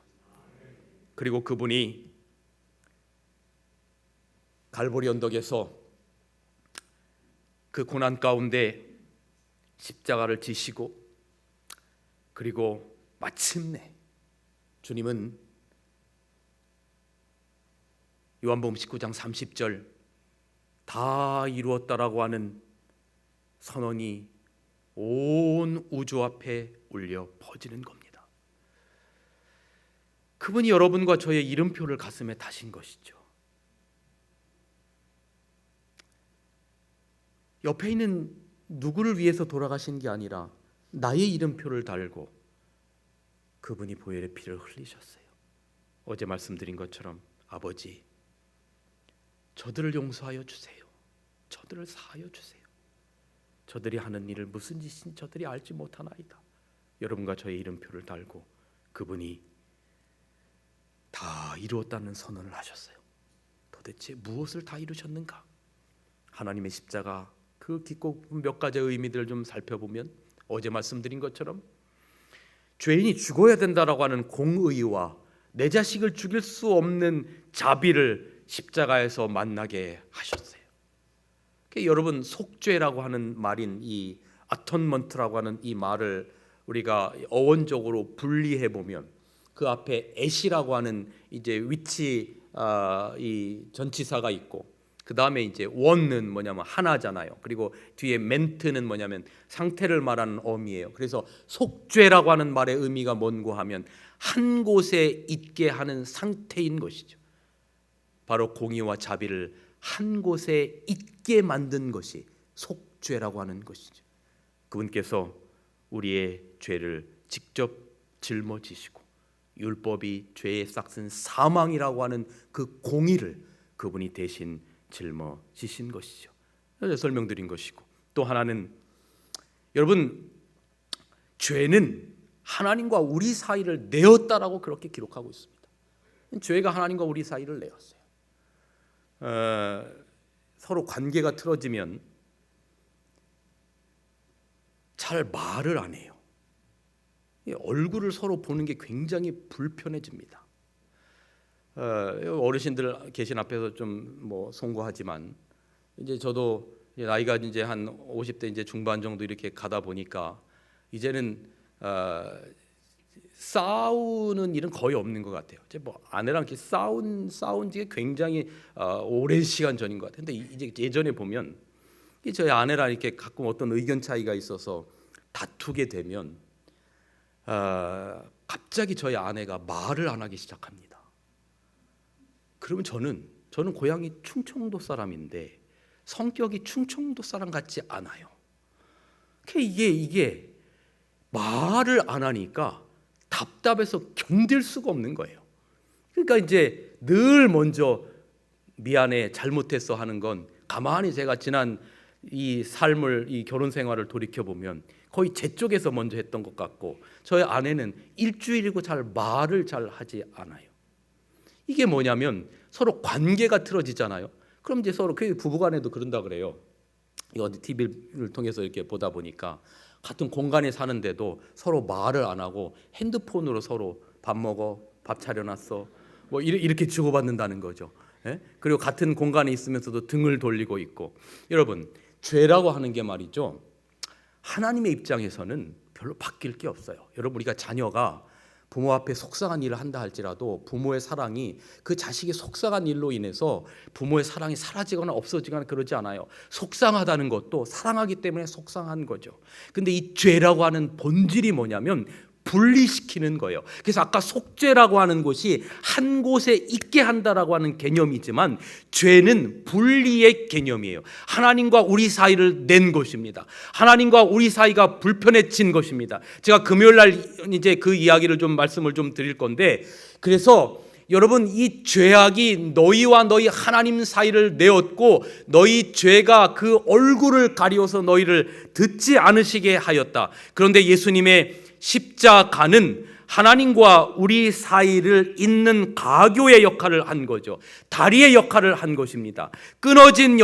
그리고 그분이 갈보리 언덕에서 그 고난 가운데 십자가를 지시고 그리고 마침내 주님은 요한복음 19장 30절 다 이루었다라고 하는 선언이 온 우주 앞에 울려 퍼지는 겁니다. 그분이 여러분과 저의 이름표를 가슴에 다신 것이죠. 옆에 있는 누구를 위해서 돌아가신 게 아니라 나의 이름표를 달고 그분이 보혈의 피를 흘리셨어요. 어제 말씀드린 것처럼 아버지, 저들을 용서하여 주세요. 저들을 사하여 주세요. 저들이 하는 일을 무슨 짓인지 저들이 알지 못하나이다. 여러분과 저의 이름표를 달고 그분이 다 이루었다는 선언을 하셨어요. 도대체 무엇을 다 이루셨는가? 하나님의 십자가 그 깊고 몇 가지의 의미들을 좀 살펴보면 어제 말씀드린 것처럼 죄인이 죽어야 된다라고 하는 공의와 내 자식을 죽일 수 없는 자비를 십자가에서 만나게 하셨어요. 여러분, 속죄라고 하는 말인 이 아톤먼트라고 하는 이 말을 우리가 어원적으로 분리해 보면 그 앞에 엣이라고 하는 이제 위치 이 전치사가 있고, 그 다음에 이제 원은 뭐냐면 하나잖아요. 그리고 뒤에 멘트는 뭐냐면 상태를 말하는 어미예요. 그래서 속죄라고 하는 말의 의미가 뭔고 하면 한 곳에 있게 하는 상태인 것이죠. 바로 공의와 자비를 한 곳에 있게 만든 것이 속죄라고 하는 것이죠. 그분께서 우리의 죄를 직접 짊어지시고 율법이 죄의 싹슨 사망이라고 하는 그 공의를 그분이 대신 짊어지신 것이죠. 설명드린 것이고, 또 하나는 여러분, 죄는 하나님과 우리 사이를 내었다라고 그렇게 기록하고 있습니다. 죄가 하나님과 우리 사이를 내었어요. 서로 관계가 틀어지면 잘 말을 안 해요. 얼굴을 서로 보는 게 굉장히 불편해집니다. 어르신들 계신 앞에서 좀 뭐 송구하지만, 이제 저도 나이가 이제 한 50대 이제 중반 정도 이렇게 가다 보니까 이제는 싸우는 일은 거의 없는 것 같아요. 이제 뭐 아내랑 이렇게 싸운 지가 굉장히 오랜 시간 전인 것 같아요. 근데 이제 예전에 보면 저희 아내랑 이렇게 가끔 어떤 의견 차이가 있어서 다투게 되면 갑자기 저희 아내가 말을 안 하기 시작합니다. 그러면 저는 고향이 충청도 사람인데 성격이 충청도 사람 같지 않아요. 이게 말을 안 하니까 답답해서 견딜 수가 없는 거예요. 그러니까 이제 늘 먼저 미안해, 잘못했어 하는 건, 가만히 제가 지난 이 삶을, 이 결혼 생활을 돌이켜 보면 거의 제 쪽에서 먼저 했던 것 같고, 저희 아내는 일주일이고 말을 잘 하지 않아요. 이게 뭐냐면 서로 관계가 틀어지잖아요. 그럼 이제 서로, 그 부부간에도 그런다 그래요. 이거 TV를 통해서 이렇게 보다 보니까 같은 공간에 사는데도 서로 말을 안 하고 핸드폰으로 서로 밥 먹어, 밥 차려놨어, 뭐 이렇게 주고받는다는 거죠. 예? 그리고 같은 공간에 있으면서도 등을 돌리고 있고. 여러분, 죄라고 하는 게 말이죠, 하나님의 입장에서는 별로 바뀔 게 없어요. 여러분, 우리가 자녀가 부모 앞에 속상한 일을 한다 할지라도 부모의 사랑이 그 자식의 속상한 일로 인해서 부모의 사랑이 사라지거나 없어지거나 그러지 않아요. 속상하다는 것도 사랑하기 때문에 속상한 거죠. 근데 이 죄라고 하는 본질이 뭐냐면 분리시키는 거예요. 그래서 아까 속죄라고 하는 것이 한 곳에 있게 한다라고 하는 개념이지만, 죄는 분리의 개념이에요. 하나님과 우리 사이를 낸 것입니다. 하나님과 우리 사이가 불편해진 것입니다. 제가 금요일 날 이제 그 이야기를 좀 말씀을 좀 드릴 건데, 그래서 여러분, 이 죄악이 너희와 너희 하나님 사이를 내었고 너희 죄가 그 얼굴을 가리워서 너희를 듣지 않으시게 하였다. 그런데 예수님의 십자가는 하나님과 우리 사이를 잇는 가교의 역할을 한 거죠. 다리의 역할을 한 것입니다. 끊어진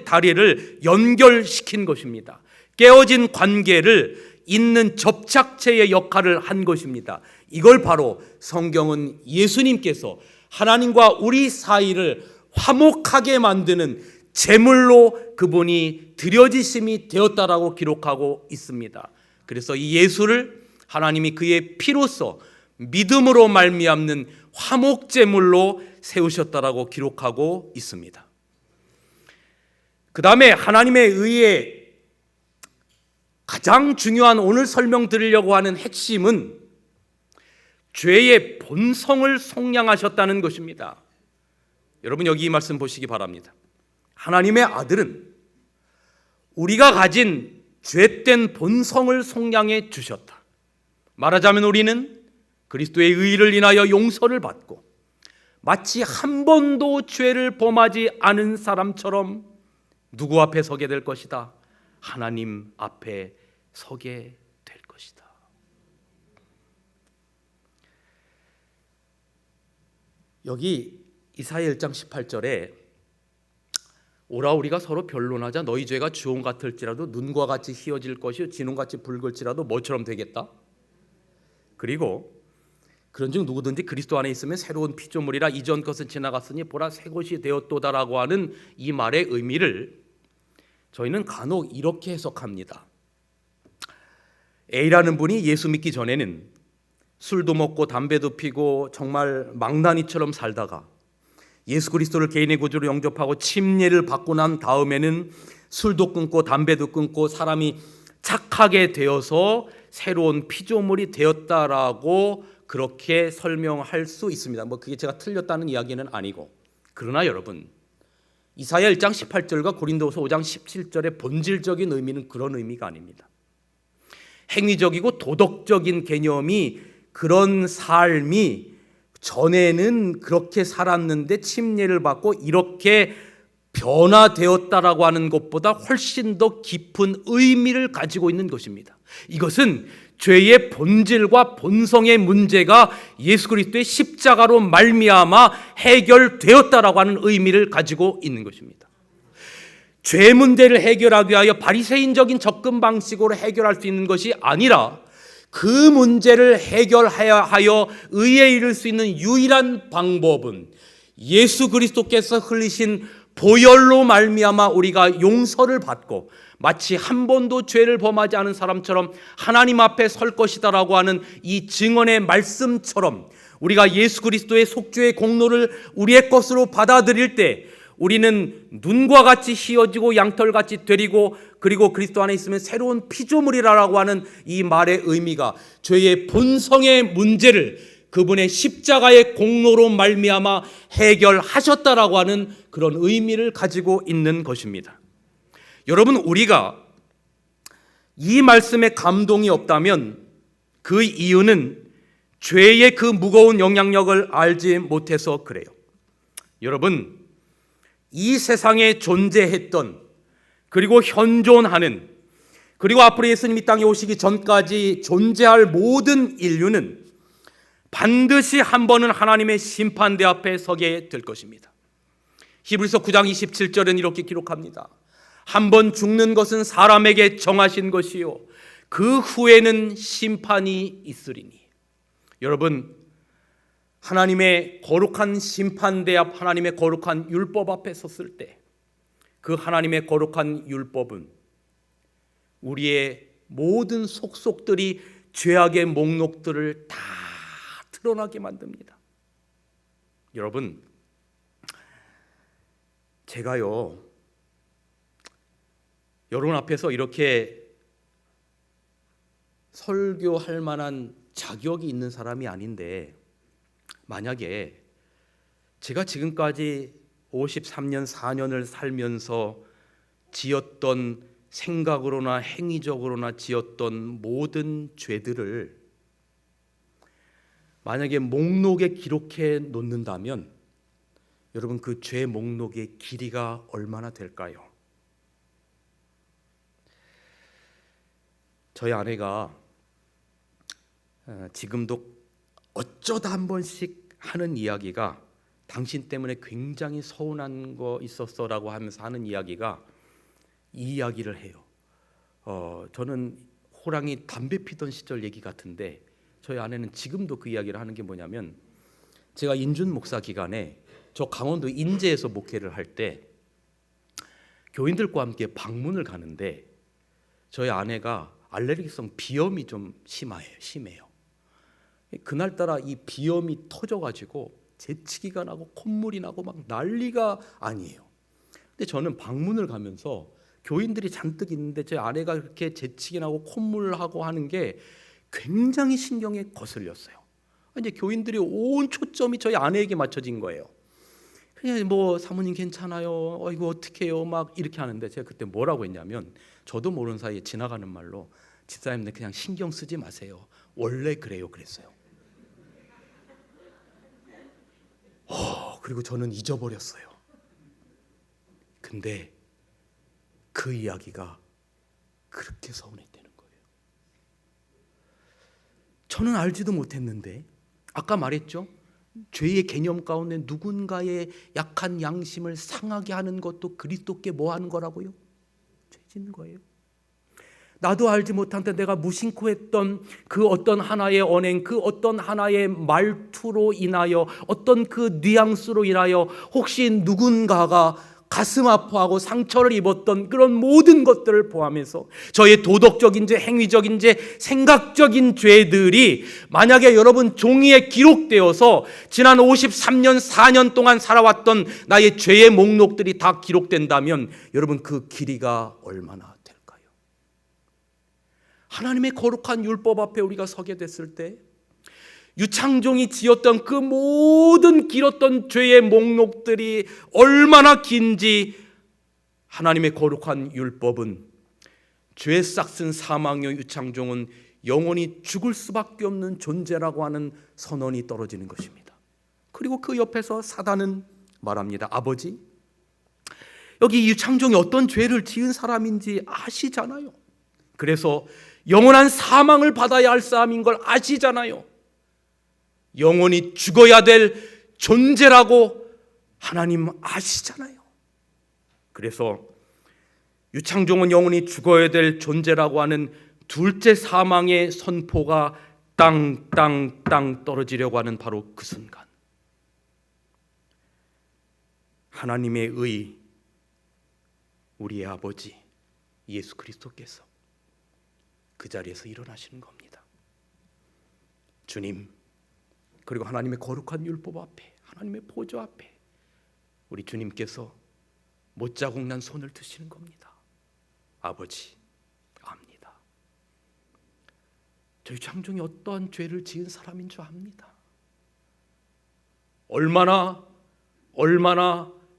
다리를 연결시킨 것입니다. 깨어진 관계를 잇는 접착체의 역할을 한 것입니다. 이걸 바로 성경은 예수님께서 하나님과 우리 사이를 화목하게 만드는 제물로 그분이 드려지심이 되었다라고 기록하고 있습니다. 그래서 이 예수를 하나님이 그의 피로써 믿음으로 말미암는 화목제물로 세우셨다라고 기록하고 있습니다. 그 다음에 하나님의 의에 가장 중요한, 오늘 설명드리려고 하는 핵심은 죄의 본성을 속량하셨다는 것입니다. 여러분, 여기 이 말씀 보시기 바랍니다. 하나님의 아들은 우리가 가진 죄된 본성을 속량해 주셨다. 말하자면 우리는 그리스도의 의를 인하여 용서를 받고 마치 한 번도 죄를 범하지 않은 사람처럼 누구 앞에 서게 될 것이다? 하나님 앞에 서게 될 것이다. 여기 이사야 1장 18절에 오라 우리가 서로 변론하자. 너희 죄가 주홍 같을지라도 눈과 같이 희어질 것이요 진홍같이 붉을지라도 뭐처럼 되겠다. 그리고 그런즉 누구든지 그리스도 안에 있으면 새로운 피조물이라 이전 것은 지나갔으니 보라 새 것이 되었도다라고 하는 이 말의 의미를 저희는 간혹 이렇게 해석합니다. A라는 분이 예수 믿기 전에는 술도 먹고 담배도 피고 정말 망나니처럼 살다가 예수 그리스도를 개인의 구주로 영접하고 침례를 받고 난 다음에는 술도 끊고 담배도 끊고 사람이 착하게 되어서 새로운 피조물이 되었다라고 그렇게 설명할 수 있습니다. 그게 제가 틀렸다는 이야기는 아니고, 그러나 여러분, 이사야 1장 18절과 고린도서 5장 17절의 본질적인 의미는 그런 의미가 아닙니다. 행위적이고 도덕적인 개념이, 그런 삶이 전에는 그렇게 살았는데 침례를 받고 이렇게 변화되었다라고 하는 것보다 훨씬 더 깊은 의미를 가지고 있는 것입니다. 이것은 죄의 본질과 본성의 문제가 예수 그리스도의 십자가로 말미암아 해결되었다라고 하는 의미를 가지고 있는 것입니다. 죄 문제를 해결하기 위하여 바리새인적인 접근 방식으로 해결할 수 있는 것이 아니라, 그 문제를 해결하여 의에 이를 수 있는 유일한 방법은 예수 그리스도께서 흘리신 보혈로 말미암아 우리가 용서를 받고 마치 한 번도 죄를 범하지 않은 사람처럼 하나님 앞에 설 것이다라고 하는 이 증언의 말씀처럼, 우리가 예수 그리스도의 속죄의 공로를 우리의 것으로 받아들일 때 우리는 눈과 같이 휘어지고 양털같이 되리고, 그리고 그리스도 안에 있으면 새로운 피조물이라고 하는 이 말의 의미가 죄의 본성의 문제를 그분의 십자가의 공로로 말미암아 해결하셨다라고 하는 그런 의미를 가지고 있는 것입니다. 여러분, 우리가 이 말씀에 감동이 없다면 그 이유는 죄의 그 무거운 영향력을 알지 못해서 그래요. 여러분, 이 세상에 존재했던, 그리고 현존하는, 그리고 앞으로 예수님이 땅에 오시기 전까지 존재할 모든 인류는 반드시 한 번은 하나님의 심판대 앞에 서게 될 것입니다. 히브리서 9장 27절은 이렇게 기록합니다. 한 번 죽는 것은 사람에게 정하신 것이요 그 후에는 심판이 있으리니. 여러분, 하나님의 거룩한 심판대 앞, 하나님의 거룩한 율법 앞에 섰을 때 그 하나님의 거룩한 율법은 우리의 모든 속속들이 죄악의 목록들을 다 드러나게 만듭니다. 여러분, 제가요, 여러분 앞에서 이렇게 설교할 만한 자격이 있는 사람이 아닌데, 만약에 제가 지금까지 53년 4년을 살면서 지었던, 생각으로나 행위적으로나 지었던 모든 죄들을 만약에 목록에 기록해 놓는다면 여러분, 그 죄 목록의 길이가 얼마나 될까요? 저희 아내가 지금도 어쩌다 한 번씩 하는 이야기가, 당신 때문에 굉장히 서운한 거 있었어라고 하면서 하는 이야기가 이 이야기를 해요. 저는 호랑이 담배 피던 시절 얘기 같은데, 저희 아내는 지금도 그 이야기를 하는 게 뭐냐면, 제가 인준 목사 기간에 저 강원도 인제에서 목회를 할 때 교인들과 함께 방문을 가는데, 저희 아내가 알레르기성 비염이 좀 심해요. 그날따라 이 비염이 터져가지고 재채기가 나고 콧물이 나고 막 난리가 아니에요. 근데 저는 방문을 가면서 교인들이 잔뜩 있는데 제 아내가 그렇게 재채기 나고 콧물하고 하는 게 굉장히 신경에 거슬렸어요. 이제 교인들이 온 초점이 저희 아내에게 맞춰진 거예요. 그냥 뭐 사모님 괜찮아요, 이거 어떻게 해요, 막 이렇게 하는데, 제가 그때 뭐라고 했냐면, 저도 모르는 사이에 지나가는 말로, 집사님들 그냥 신경 쓰지 마세요, 원래 그래요, 그랬어요. 그리고 저는 잊어버렸어요. 근데 그 이야기가 그렇게 서운했다는 거예요. 저는 알지도 못했는데, 아까 말했죠, 죄의 개념 가운데 누군가의 약한 양심을 상하게 하는 것도 그리스도께 뭐 하는 거라고요? 죄 짓는 거예요. 나도 알지 못한데 내가 무심코 했던 그 어떤 하나의 언행, 그 어떤 하나의 말투로 인하여, 어떤 그 뉘앙스로 인하여 혹시 누군가가 가슴 아파하고 상처를 입었던 그런 모든 것들을 포함해서 저의 도덕적인 죄, 행위적인 죄, 생각적인 죄들이 만약에 여러분 종이에 기록되어서 지난 53년 4년 동안 살아왔던 나의 죄의 목록들이 다 기록된다면 여러분 그 길이가 얼마나 될까요? 하나님의 거룩한 율법 앞에 우리가 서게 됐을 때 유창종이 지었던 그 모든 길었던 죄의 목록들이 얼마나 긴지 하나님의 거룩한 율법은 죄 싹슨 사망의 유창종은 영원히 죽을 수밖에 없는 존재라고 하는 선언이 떨어지는 것입니다. 그리고 그 옆에서 사단은 말합니다. 아버지, 여기 유창종이 어떤 죄를 지은 사람인지 아시잖아요. 그래서 영원한 사망을 받아야 할 사람인 걸 아시잖아요. 영원히 죽어야 될 존재라고 하나님 아시잖아요. 그래서 유창종은 영원히 죽어야 될 존재라고 하는 둘째 사망의 선포가 땅 떨어지려고 하는 바로 그 순간 하나님의 의, 우리의 아버지 예수 그리스도께서 그 자리에서 일어나시는 겁니다. 주님, 그리고 하나님의 거룩한 율법 앞에, 하나님의 보좌 앞에 우리 주님께서 못자국 난 손을 드시는 겁니다. 아버지, 압니다. 저희 창종이 어떠한 죄를 지은 사람인 줄 압니다. 얼마나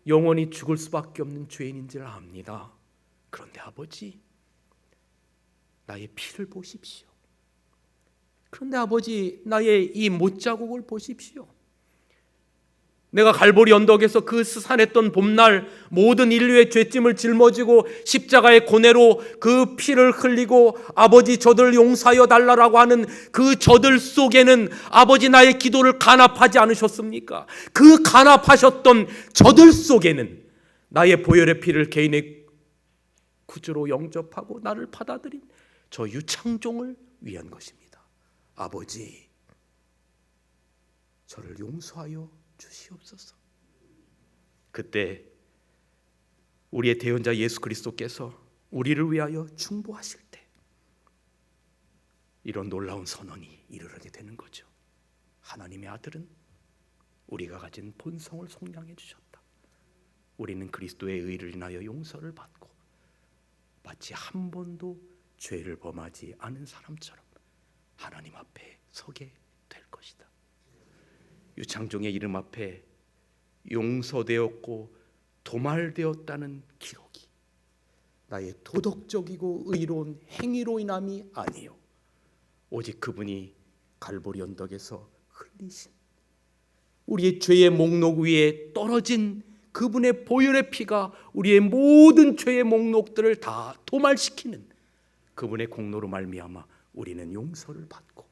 영원히 죽을 수밖에 없는 죄인인지를 압니다. 그런데 아버지, 나의 피를 보십시오. 그런데 아버지, 나의 이 못자국을 보십시오. 내가 갈보리 언덕에서 그 스산했던 봄날 모든 인류의 죄짐을 짊어지고 십자가의 고뇌로 그 피를 흘리고 아버지 저들 용서하여 달라라고 하는 그 저들 속에는 아버지 나의 기도를 간합하지 않으셨습니까? 그 간합하셨던 저들 속에는 나의 보혈의 피를 개인의 구주로 영접하고 나를 받아들인 저 유창종을 위한 것입니다. 아버지, 저를 용서하여 주시옵소서. 그때 우리의 대언자 예수 그리스도께서 우리를 위하여 중보하실 때 이런 놀라운 선언이 이르게 되는 거죠. 하나님의 아들은 우리가 가진 본성을 속량해 주셨다. 우리는 그리스도의 의를 인하여 용서를 받고 마치 한 번도 죄를 범하지 않은 사람처럼 하나님 앞에 서게 될 것이다. 유창종의 이름 앞에 용서되었고 도말되었다는 기록이 나의 도덕적이고 의로운 행위로 인함이 아니요, 오직 그분이 갈보리 언덕에서 흘리신 우리의 죄의 목록 위에 떨어진 그분의 보혈의 피가 우리의 모든 죄의 목록들을 다 도말시키는 그분의 공로로 말미암아 우리는 용서를 받고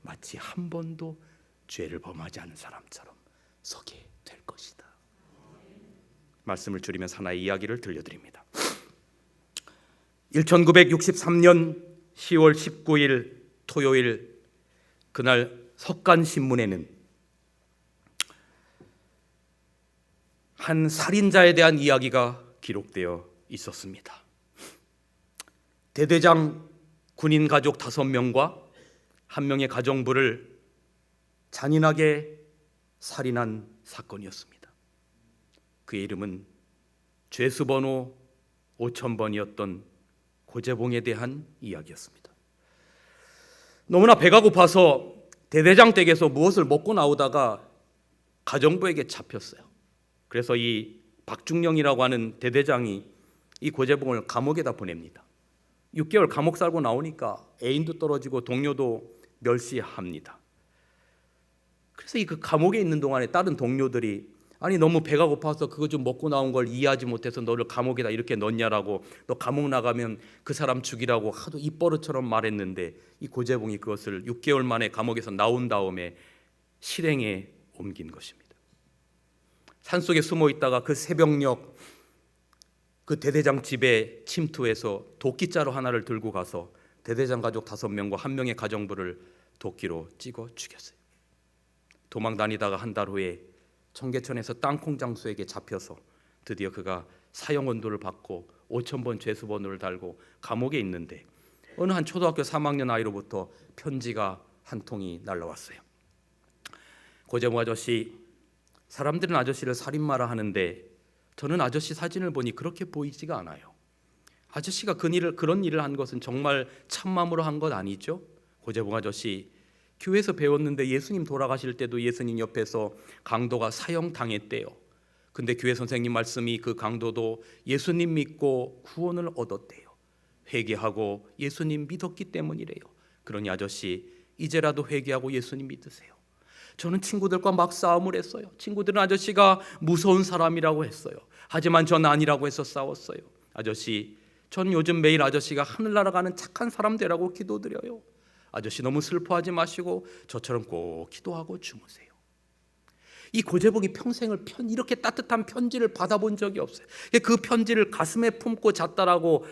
마치 한 번도 죄를 범하지 않은 사람처럼 서게 될 것이다. 말씀을 줄이면서 하나의 이야기를 들려드립니다. 1963년 10월 19일 토요일, 그날 석간신문에는 한 살인자에 대한 이야기가 기록되어 있었습니다. 대대장 군인 가족 5명과 한 명의 가정부를 잔인하게 살인한 사건이었습니다. 그의 이름은 죄수번호 5000번이었던 고재봉에 대한 이야기였습니다. 너무나 배가 고파서 대대장 댁에서 무엇을 먹고 나오다가 가정부에게 잡혔어요. 그래서 이 박중령이라고 하는 대대장이 이 고재봉을 감옥에다 보냅니다. 6개월 감옥 살고 나오니까 애인도 떨어지고 동료도 멸시합니다. 그래서 이 그 감옥에 있는 동안에 다른 동료들이 아니 너무 배가 고파서 그거 좀 먹고 나온 걸 이해하지 못해서 너를 감옥에다 이렇게 넣냐라고, 너 감옥 나가면 그 사람 죽이라고 하도 입버릇처럼 말했는데 이 고재봉이 그것을 6개월 만에 감옥에서 나온 다음에 실행에 옮긴 것입니다. 산속에 숨어 있다가 그 새벽녘 그 대대장 집에 침투해서 도끼자루 하나를 들고 가서 대대장 가족 5명과 한 명의 가정부를 도끼로 찍어 죽였어요. 도망 다니다가 한 달 후에 청계천에서 땅콩 장수에게 잡혀서 드디어 그가 사형 언도를 받고 5,000번 죄수번호를 달고 감옥에 있는데 어느 한 초등학교 3학년 아이로부터 편지가 한 통이 날라왔어요. 고재봉 아저씨, 사람들은 아저씨를 살인마라 하는데 저는 아저씨 사진을 보니 그렇게 보이지가 않아요. 아저씨가 그런 일을 한 것은 정말 참마음으로 한 것 아니죠? 고재봉 아저씨, 교회에서 배웠는데 예수님 돌아가실 때도 예수님 옆에서 강도가 사형당했대요. 근데 교회 선생님 말씀이 그 강도도 예수님 믿고 구원을 얻었대요. 회개하고 예수님 믿었기 때문이래요. 그러니 아저씨, 이제라도 회개하고 예수님 믿으세요. 저는 친구들과 막 싸움을 했어요. 친구들은 아저씨가 무서운 사람이라고 했어요. 하지만 전 아니라고 해서 싸웠어요. 아저씨, 전 요즘 매일 아저씨가 하늘나라 가는 착한 사람 되라고 기도드려요. 아저씨 너무 슬퍼하지 마시고 저처럼 꼭 기도하고 주무세요. 이 고재봉이 평생을 이렇게 따뜻한 편지를 받아본 적이 없어요. 그 편지를 가슴에 품고 잤다라고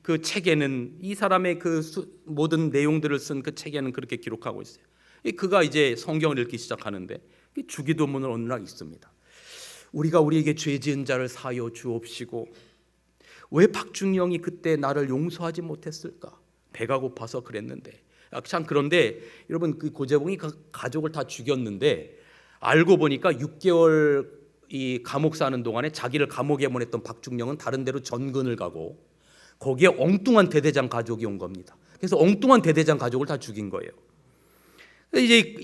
그 책에는, 이 사람의 그 모든 내용들을 쓴 그 책에는 그렇게 기록하고 있어요. 그가 이제 성경을 읽기 시작하는데 주기도문을 어느 날 읽습니다. 우리가 우리에게 죄 지은 자를 사하여 주옵시고 왜 박중영이 그때 나를 용서하지 못했을까? 배가 고파서 그랬는데. 참, 그런데 여러분, 그 고재봉이 그 가족을 다 죽였는데 알고 보니까 6개월 이 감옥 사는 동안에 자기를 감옥에 보냈던 박중영은 다른 데로 전근을 가고 거기에 엉뚱한 대대장 가족이 온 겁니다. 그래서 엉뚱한 대대장 가족을 다 죽인 거예요. 이제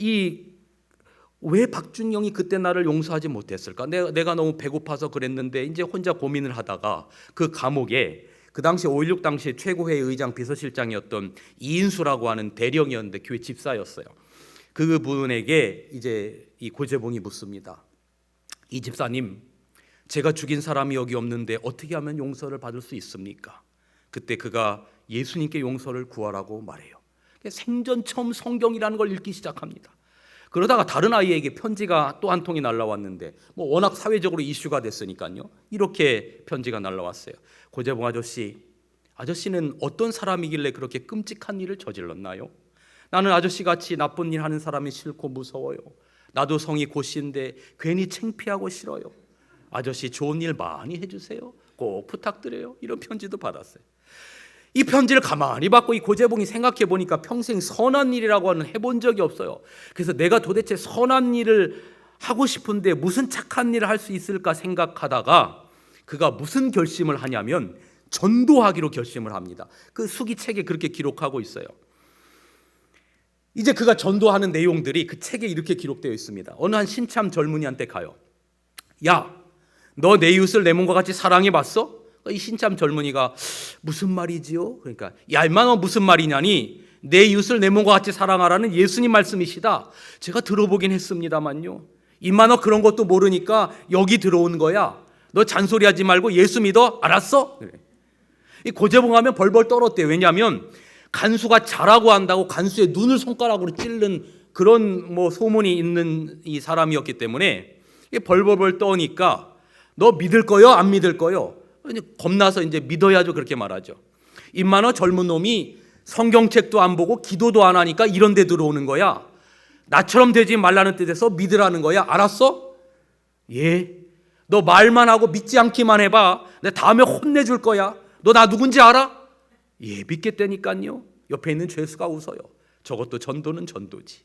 왜 박준영이 그때 나를 용서하지 못했을까? 내가 너무 배고파서 그랬는데 이제 혼자 고민을 하다가 그 감옥에 그 당시 5.16 당시 최고회 의장 비서실장이었던 이인수라고 하는 대령이었는데 교회 집사였어요. 그분에게 이제 이 고재봉이 묻습니다. 이 집사님, 제가 죽인 사람이 여기 없는데 어떻게 하면 용서를 받을 수 있습니까? 그때 그가 예수님께 용서를 구하라고 말해요. 생전 처음 성경이라는 걸 읽기 시작합니다. 그러다가 다른 아이에게 편지가 또 한 통이 날라왔는데 워낙 사회적으로 이슈가 됐으니까요. 이렇게 편지가 날라왔어요. 고재봉 아저씨는 어떤 사람이길래 그렇게 끔찍한 일을 저질렀나요? 나는 아저씨같이 나쁜 일 하는 사람이 싫고 무서워요. 나도 성이 고씨인데 괜히 창피하고 싫어요. 아저씨 좋은 일 많이 해주세요. 꼭 부탁드려요. 이런 편지도 받았어요. 이 편지를 가만히 받고 이 고재봉이 생각해 보니까 평생 선한 일이라고 하는 해본 적이 없어요. 그래서 내가 도대체 선한 일을 하고 싶은데 무슨 착한 일을 할 수 있을까 생각하다가 그가 무슨 결심을 하냐면 전도하기로 결심을 합니다. 그 수기책에 그렇게 기록하고 있어요. 이제 그가 전도하는 내용들이 그 책에 이렇게 기록되어 있습니다. 어느 한 신참 젊은이한테 가요. 야, 너 내 이웃을 내 몸과 같이 사랑해 봤어? 이 신참 젊은이가 무슨 말이지요? 그러니까 야, 임마 너 무슨 말이냐니, 내 이웃을 내 몸과 같이 사랑하라는 예수님 말씀이시다. 제가 들어보긴 했습니다만요. 임마 너 그런 것도 모르니까 여기 들어온 거야. 너 잔소리하지 말고 예수 믿어. 알았어? 그래. 이 고재봉 하면 벌벌 떨었대요. 왜냐하면 간수가 잘하고 한다고 간수의 눈을 손가락으로 찌른 그런 소문이 있는 이 사람이었기 때문에 벌벌벌 떠니까 너 믿을 거요? 안 믿을 거요? 겁나서 이제 믿어야죠. 그렇게 말하죠. 임마 너 젊은 놈이 성경책도 안 보고 기도도 안 하니까 이런 데 들어오는 거야. 나처럼 되지 말라는 뜻에서 믿으라는 거야. 알았어? 예. 너 말만 하고 믿지 않기만 해봐. 내가 다음에 혼내줄 거야. 너 나 누군지 알아? 예, 믿겠다니까요. 옆에 있는 죄수가 웃어요. 저것도 전도는 전도지.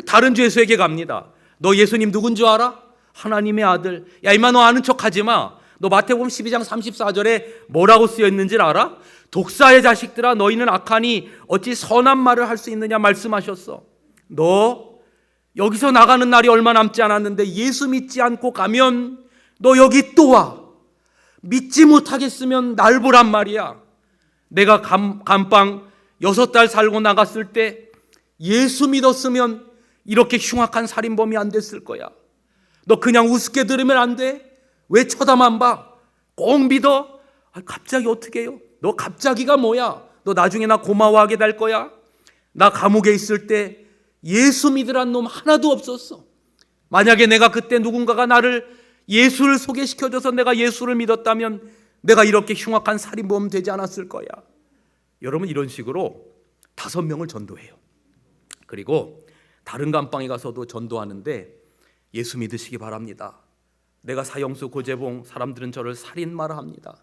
다른 죄수에게 갑니다. 너 예수님 누군지 알아? 하나님의 아들. 야, 임마 너 아는 척하지 마. 너 마태복음 12장 34절에 뭐라고 쓰여 있는지를 알아? 독사의 자식들아, 너희는 악하니 어찌 선한 말을 할 수 있느냐 말씀하셨어. 너 여기서 나가는 날이 얼마 남지 않았는데 예수 믿지 않고 가면 너 여기 또 와. 믿지 못하겠으면 날 보란 말이야. 내가 감방 6달 살고 나갔을 때 예수 믿었으면 이렇게 흉악한 살인범이 안 됐을 거야. 너 그냥 우습게 들으면 안 돼. 왜 쳐다만 봐? 꼭 믿어. 갑자기 어떻게 해요? 너 갑자기가 뭐야? 너 나중에 나 고마워하게 될 거야. 나 감옥에 있을 때 예수 믿으란 놈 하나도 없었어. 만약에 내가 그때 누군가가 나를 예수를 소개시켜줘서 내가 예수를 믿었다면 내가 이렇게 흉악한 살인범 되지 않았을 거야. 여러분, 이런 식으로 5명을 전도해요. 그리고 다른 감방에 가서도 전도하는데 예수 믿으시기 바랍니다. 내가 사형수 고재봉, 사람들은 저를 살인마라 합니다.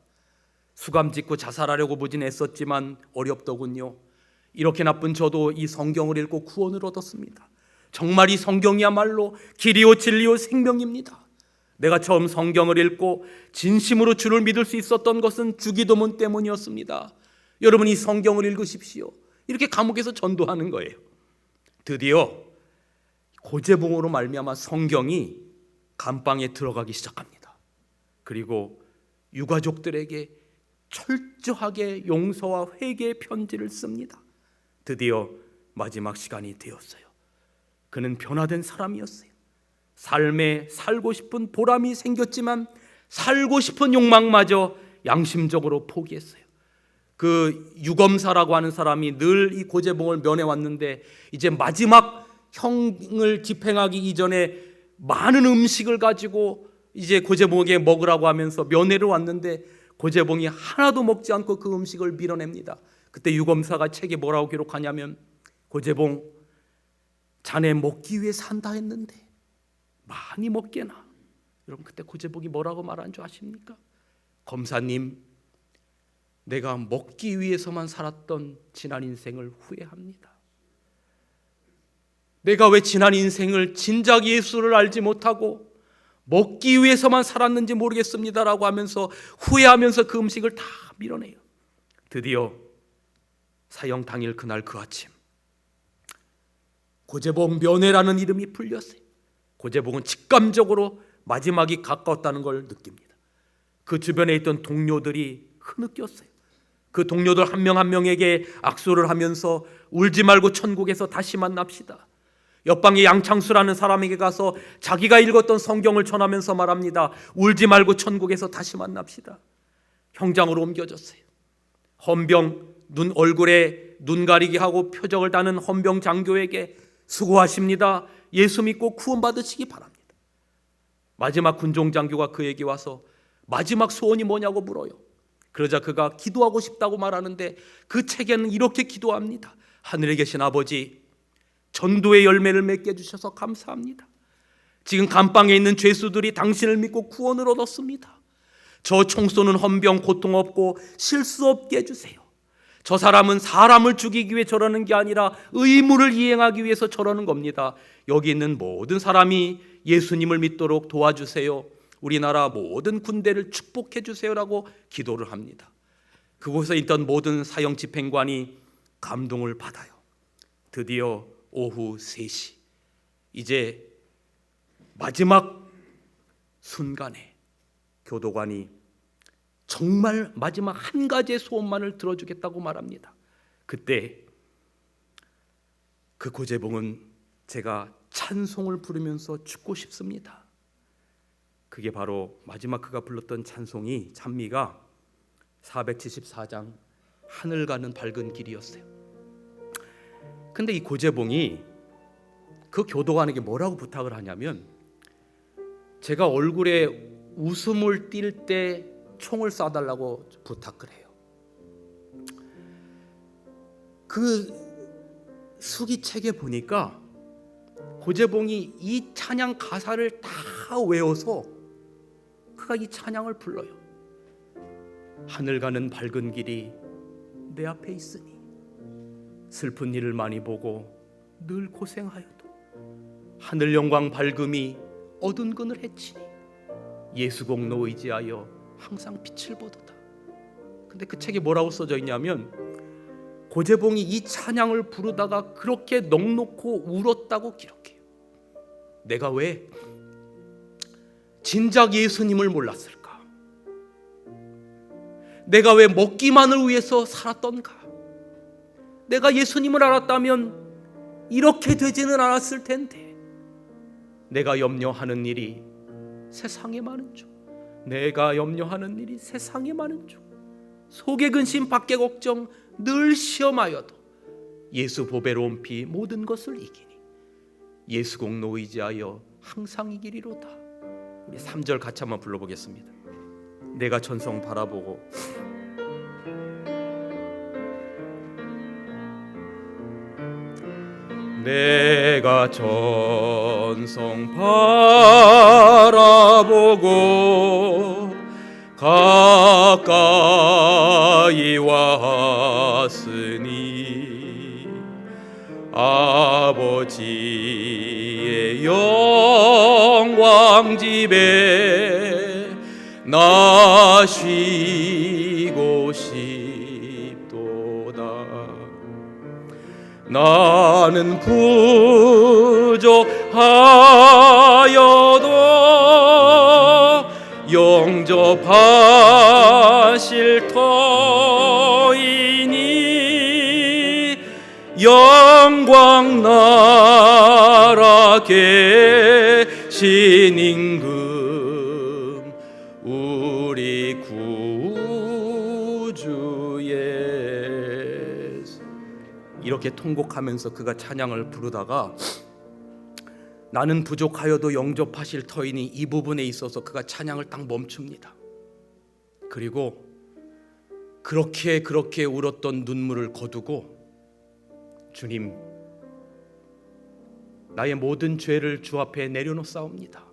수감 짓고 자살하려고 무진 애썼지만 어렵더군요. 이렇게 나쁜 저도 이 성경을 읽고 구원을 얻었습니다. 정말 이 성경이야말로 길이요 진리요 생명입니다. 내가 처음 성경을 읽고 진심으로 주를 믿을 수 있었던 것은 주기도문 때문이었습니다. 여러분, 이 성경을 읽으십시오. 이렇게 감옥에서 전도하는 거예요. 드디어 고재봉으로 말미암아 성경이 감방에 들어가기 시작합니다. 그리고 유가족들에게 철저하게 용서와 회개의 편지를 씁니다. 드디어 마지막 시간이 되었어요. 그는 변화된 사람이었어요. 삶에 살고 싶은 보람이 생겼지만 살고 싶은 욕망마저 양심적으로 포기했어요. 그 유검사라고 하는 사람이 늘 이 고재봉을 면해왔는데 이제 마지막 형을 집행하기 이전에 많은 음식을 가지고 이제 고재봉에게 먹으라고 하면서 면회를 왔는데 고재봉이 하나도 먹지 않고 그 음식을 밀어냅니다. 그때 유검사가 책에 뭐라고 기록하냐면, 고재봉, 자네 먹기 위해 산다 했는데 많이 먹게나. 여러분, 그때 고재봉이 뭐라고 말한 줄 아십니까? 검사님, 내가 먹기 위해서만 살았던 지난 인생을 후회합니다. 내가 왜 지난 인생을 진작 예수를 알지 못하고 먹기 위해서만 살았는지 모르겠습니다라고 하면서 후회하면서 그 음식을 다 밀어내요. 드디어 사형 당일 그날 그 아침, 고재봉 면회라는 이름이 풀렸어요. 고재봉은 직감적으로 마지막이 가까웠다는 걸 느낍니다. 그 주변에 있던 동료들이 흐느꼈어요. 그 동료들 한 명 한 명에게 악수를 하면서 울지 말고 천국에서 다시 만납시다. 옆방의 양창수라는 사람에게 가서 자기가 읽었던 성경을 전하면서 말합니다. 울지 말고 천국에서 다시 만납시다. 형장으로 옮겨졌어요. 헌병, 얼굴에 눈 가리게 하고 표적을 다는 헌병 장교에게 수고하십니다. 예수 믿고 구원 받으시기 바랍니다. 마지막 군종 장교가 그에게 와서 마지막 소원이 뭐냐고 물어요. 그러자 그가 기도하고 싶다고 말하는데 그 책에는 이렇게 기도합니다. 하늘에 계신 아버지, 전도의 열매를 맺게 해주셔서 감사합니다. 지금 감방에 있는 죄수들이 당신을 믿고 구원을 얻었습니다. 저 총 쏘는 헌병 고통 없고 실수 없게 해주세요. 저 사람은 사람을 죽이기 위해 저러는 게 아니라 의무를 이행하기 위해서 저러는 겁니다. 여기 있는 모든 사람이 예수님을 믿도록 도와주세요. 우리나라 모든 군대를 축복해 주세요라고 기도를 합니다. 그곳에 있던 모든 사형 집행관이 감동을 받아요. 드디어 오후 3시, 이제 마지막 순간에 교도관이 정말 마지막 한 가지의 소원만을 들어주겠다고 말합니다. 그때 그 고재봉은 제가 찬송을 부르면서 죽고 싶습니다. 그게 바로 마지막 그가 불렀던 찬송이, 찬미가 474장 하늘 가는 밝은 길이었어요. 근데 이 고재봉이 그 교도관에게 뭐라고 부탁을 하냐면, 제가 얼굴에 웃음을 띌 때 총을 쏴달라고 부탁을 해요. 그 수기책에 보니까 고재봉이 이 찬양 가사를 다 외워서 그가 이 찬양을 불러요. 하늘 가는 밝은 길이 내 앞에 있으니 슬픈 일을 많이 보고 늘 고생하여도 하늘 영광 밝음이 어두운 그늘 해치니 예수 공로 의지하여 항상 빛을 보도다. 근데 그 책에 뭐라고 써져 있냐면, 고재봉이 이 찬양을 부르다가 그렇게 넋놓고 울었다고 기록해요. 내가 왜 진작 예수님을 몰랐을까? 내가 왜 먹기만을 위해서 살았던가? 내가 예수님을 알았다면 이렇게 되지는 않았을 텐데. 내가 염려하는 일이 세상에 많은 중, 내가 염려하는 일이 세상에 많은 중, 속의 근심 밖의 걱정 늘 시험하여도 예수 보배로 온 피 모든 것을 이기니 예수 공로 의지하여 항상 이기리로다. 우리 3절 같이 한번 불러보겠습니다. 내가 천성 바라보고 내가 전성 바라보고 가까이 왔으니 아버지의 영광 집에 나 쉬고 싶도다. 나는 부족하여도 영접하실 터이니 영광 나라 계신 임금 우리 구주 예수. 이렇게 통곡하면서 그가 찬양을 부르다가 나는 부족하여도 영접하실 터이니 이 부분에 있어서 그가 찬양을 딱 멈춥니다. 그리고 그렇게 울었던 눈물을 거두고 주님, 나의 모든 죄를 주 앞에 내려놓사옵니다.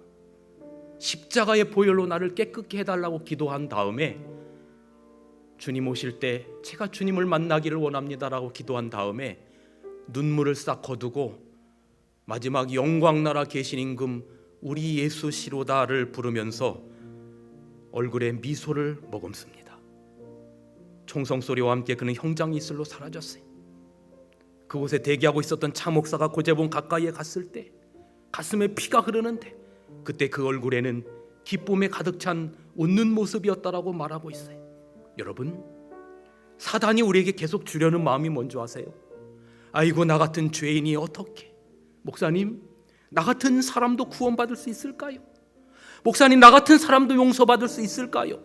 십자가의 보혈로 나를 깨끗게 해달라고 기도한 다음에 주님 오실 때 제가 주님을 만나기를 원합니다라고 기도한 다음에 눈물을 싹 거두고 마지막 영광나라 계신 임금 우리 예수시로다를 부르면서 얼굴에 미소를 머금습니다. 총성소리와 함께 그는 형장 이슬로 사라졌어요. 그곳에 대기하고 있었던 차 목사가 고재봉 가까이에 갔을 때 가슴에 피가 흐르는데 그때 그 얼굴에는 기쁨에 가득 찬 웃는 모습이었다라고 말하고 있어요. 여러분, 사단이 우리에게 계속 주려는 마음이 뭔지 아세요? 아이고, 나 같은 죄인이 어떻게, 목사님, 나 같은 사람도 구원받을 수 있을까요? 목사님, 나 같은 사람도 용서받을 수 있을까요?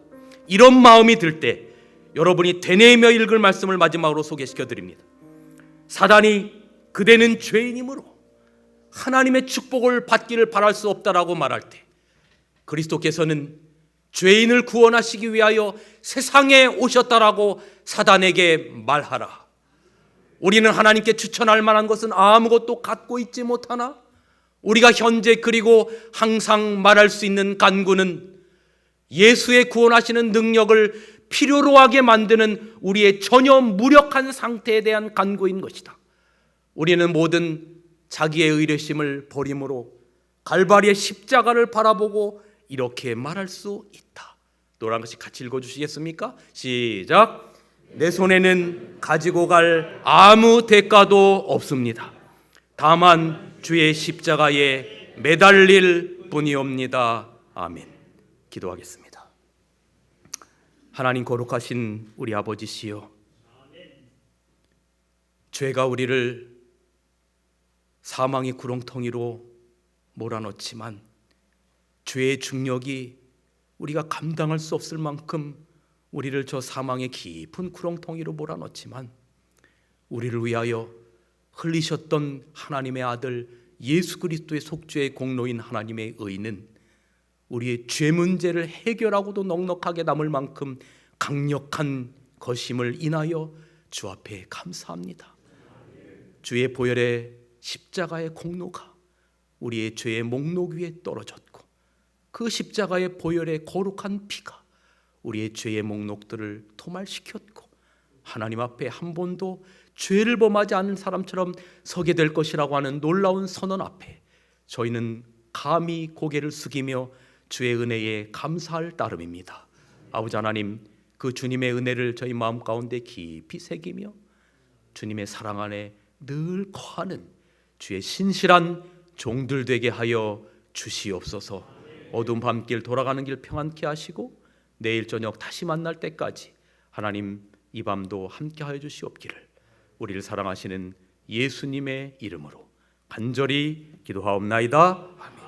이런 마음이 들 때 여러분이 되뇌이며 읽을 말씀을 마지막으로 소개시켜 드립니다. 사단이 그대는 죄인이므로 하나님의 축복을 받기를 바랄 수 없다라고 말할 때 그리스도께서는 죄인을 구원하시기 위하여 세상에 오셨다라고 사단에게 말하라. 우리는 하나님께 추천할 만한 것은 아무것도 갖고 있지 못하나 우리가 현재 그리고 항상 말할 수 있는 간구는 예수의 구원하시는 능력을 필요로 하게 만드는 우리의 전혀 무력한 상태에 대한 간구인 것이다. 우리는 모든 자기의 의뢰심을 버림으로 갈바리의 십자가를 바라보고 이렇게 말할 수 있다. 노란 것이 같이 읽어주시겠습니까? 시작. 내 손에는 가지고 갈 아무 대가도 없습니다. 다만 주의 십자가에 매달릴 뿐이옵니다. 아멘. 기도하겠습니다. 하나님 거룩하신 우리 아버지시여, 죄가 우리를 사망의 구렁텅이로 몰아넣지만 죄의 중력이 우리가 감당할 수 없을 만큼 우리를 저 사망의 깊은 구렁텅이로 몰아넣지만 우리를 위하여 흘리셨던 하나님의 아들 예수 그리스도의 속죄의 공로인 하나님의 의는 우리의 죄 문제를 해결하고도 넉넉하게 남을 만큼 강력한 것임을 인하여 주 앞에 감사합니다. 주의 보혈의 십자가의 공로가 우리의 죄의 목록 위에 떨어졌고 그 십자가의 보혈의 거룩한 피가 우리의 죄의 목록들을 토말시켰고 하나님 앞에 한 번도 죄를 범하지 않은 사람처럼 서게 될 것이라고 하는 놀라운 선언 앞에 저희는 감히 고개를 숙이며 주의 은혜에 감사할 따름입니다. 아버지 하나님, 그 주님의 은혜를 저희 마음 가운데 깊이 새기며 주님의 사랑 안에 늘 거하는 주의 신실한 종들 되게 하여 주시옵소서. 어두운 밤길 돌아가는 길 평안케 하시고 내일 저녁 다시 만날 때까지 하나님 이 밤도 함께하여 주시옵기를 우리를 사랑하시는 예수님의 이름으로 간절히 기도하옵나이다. 아멘.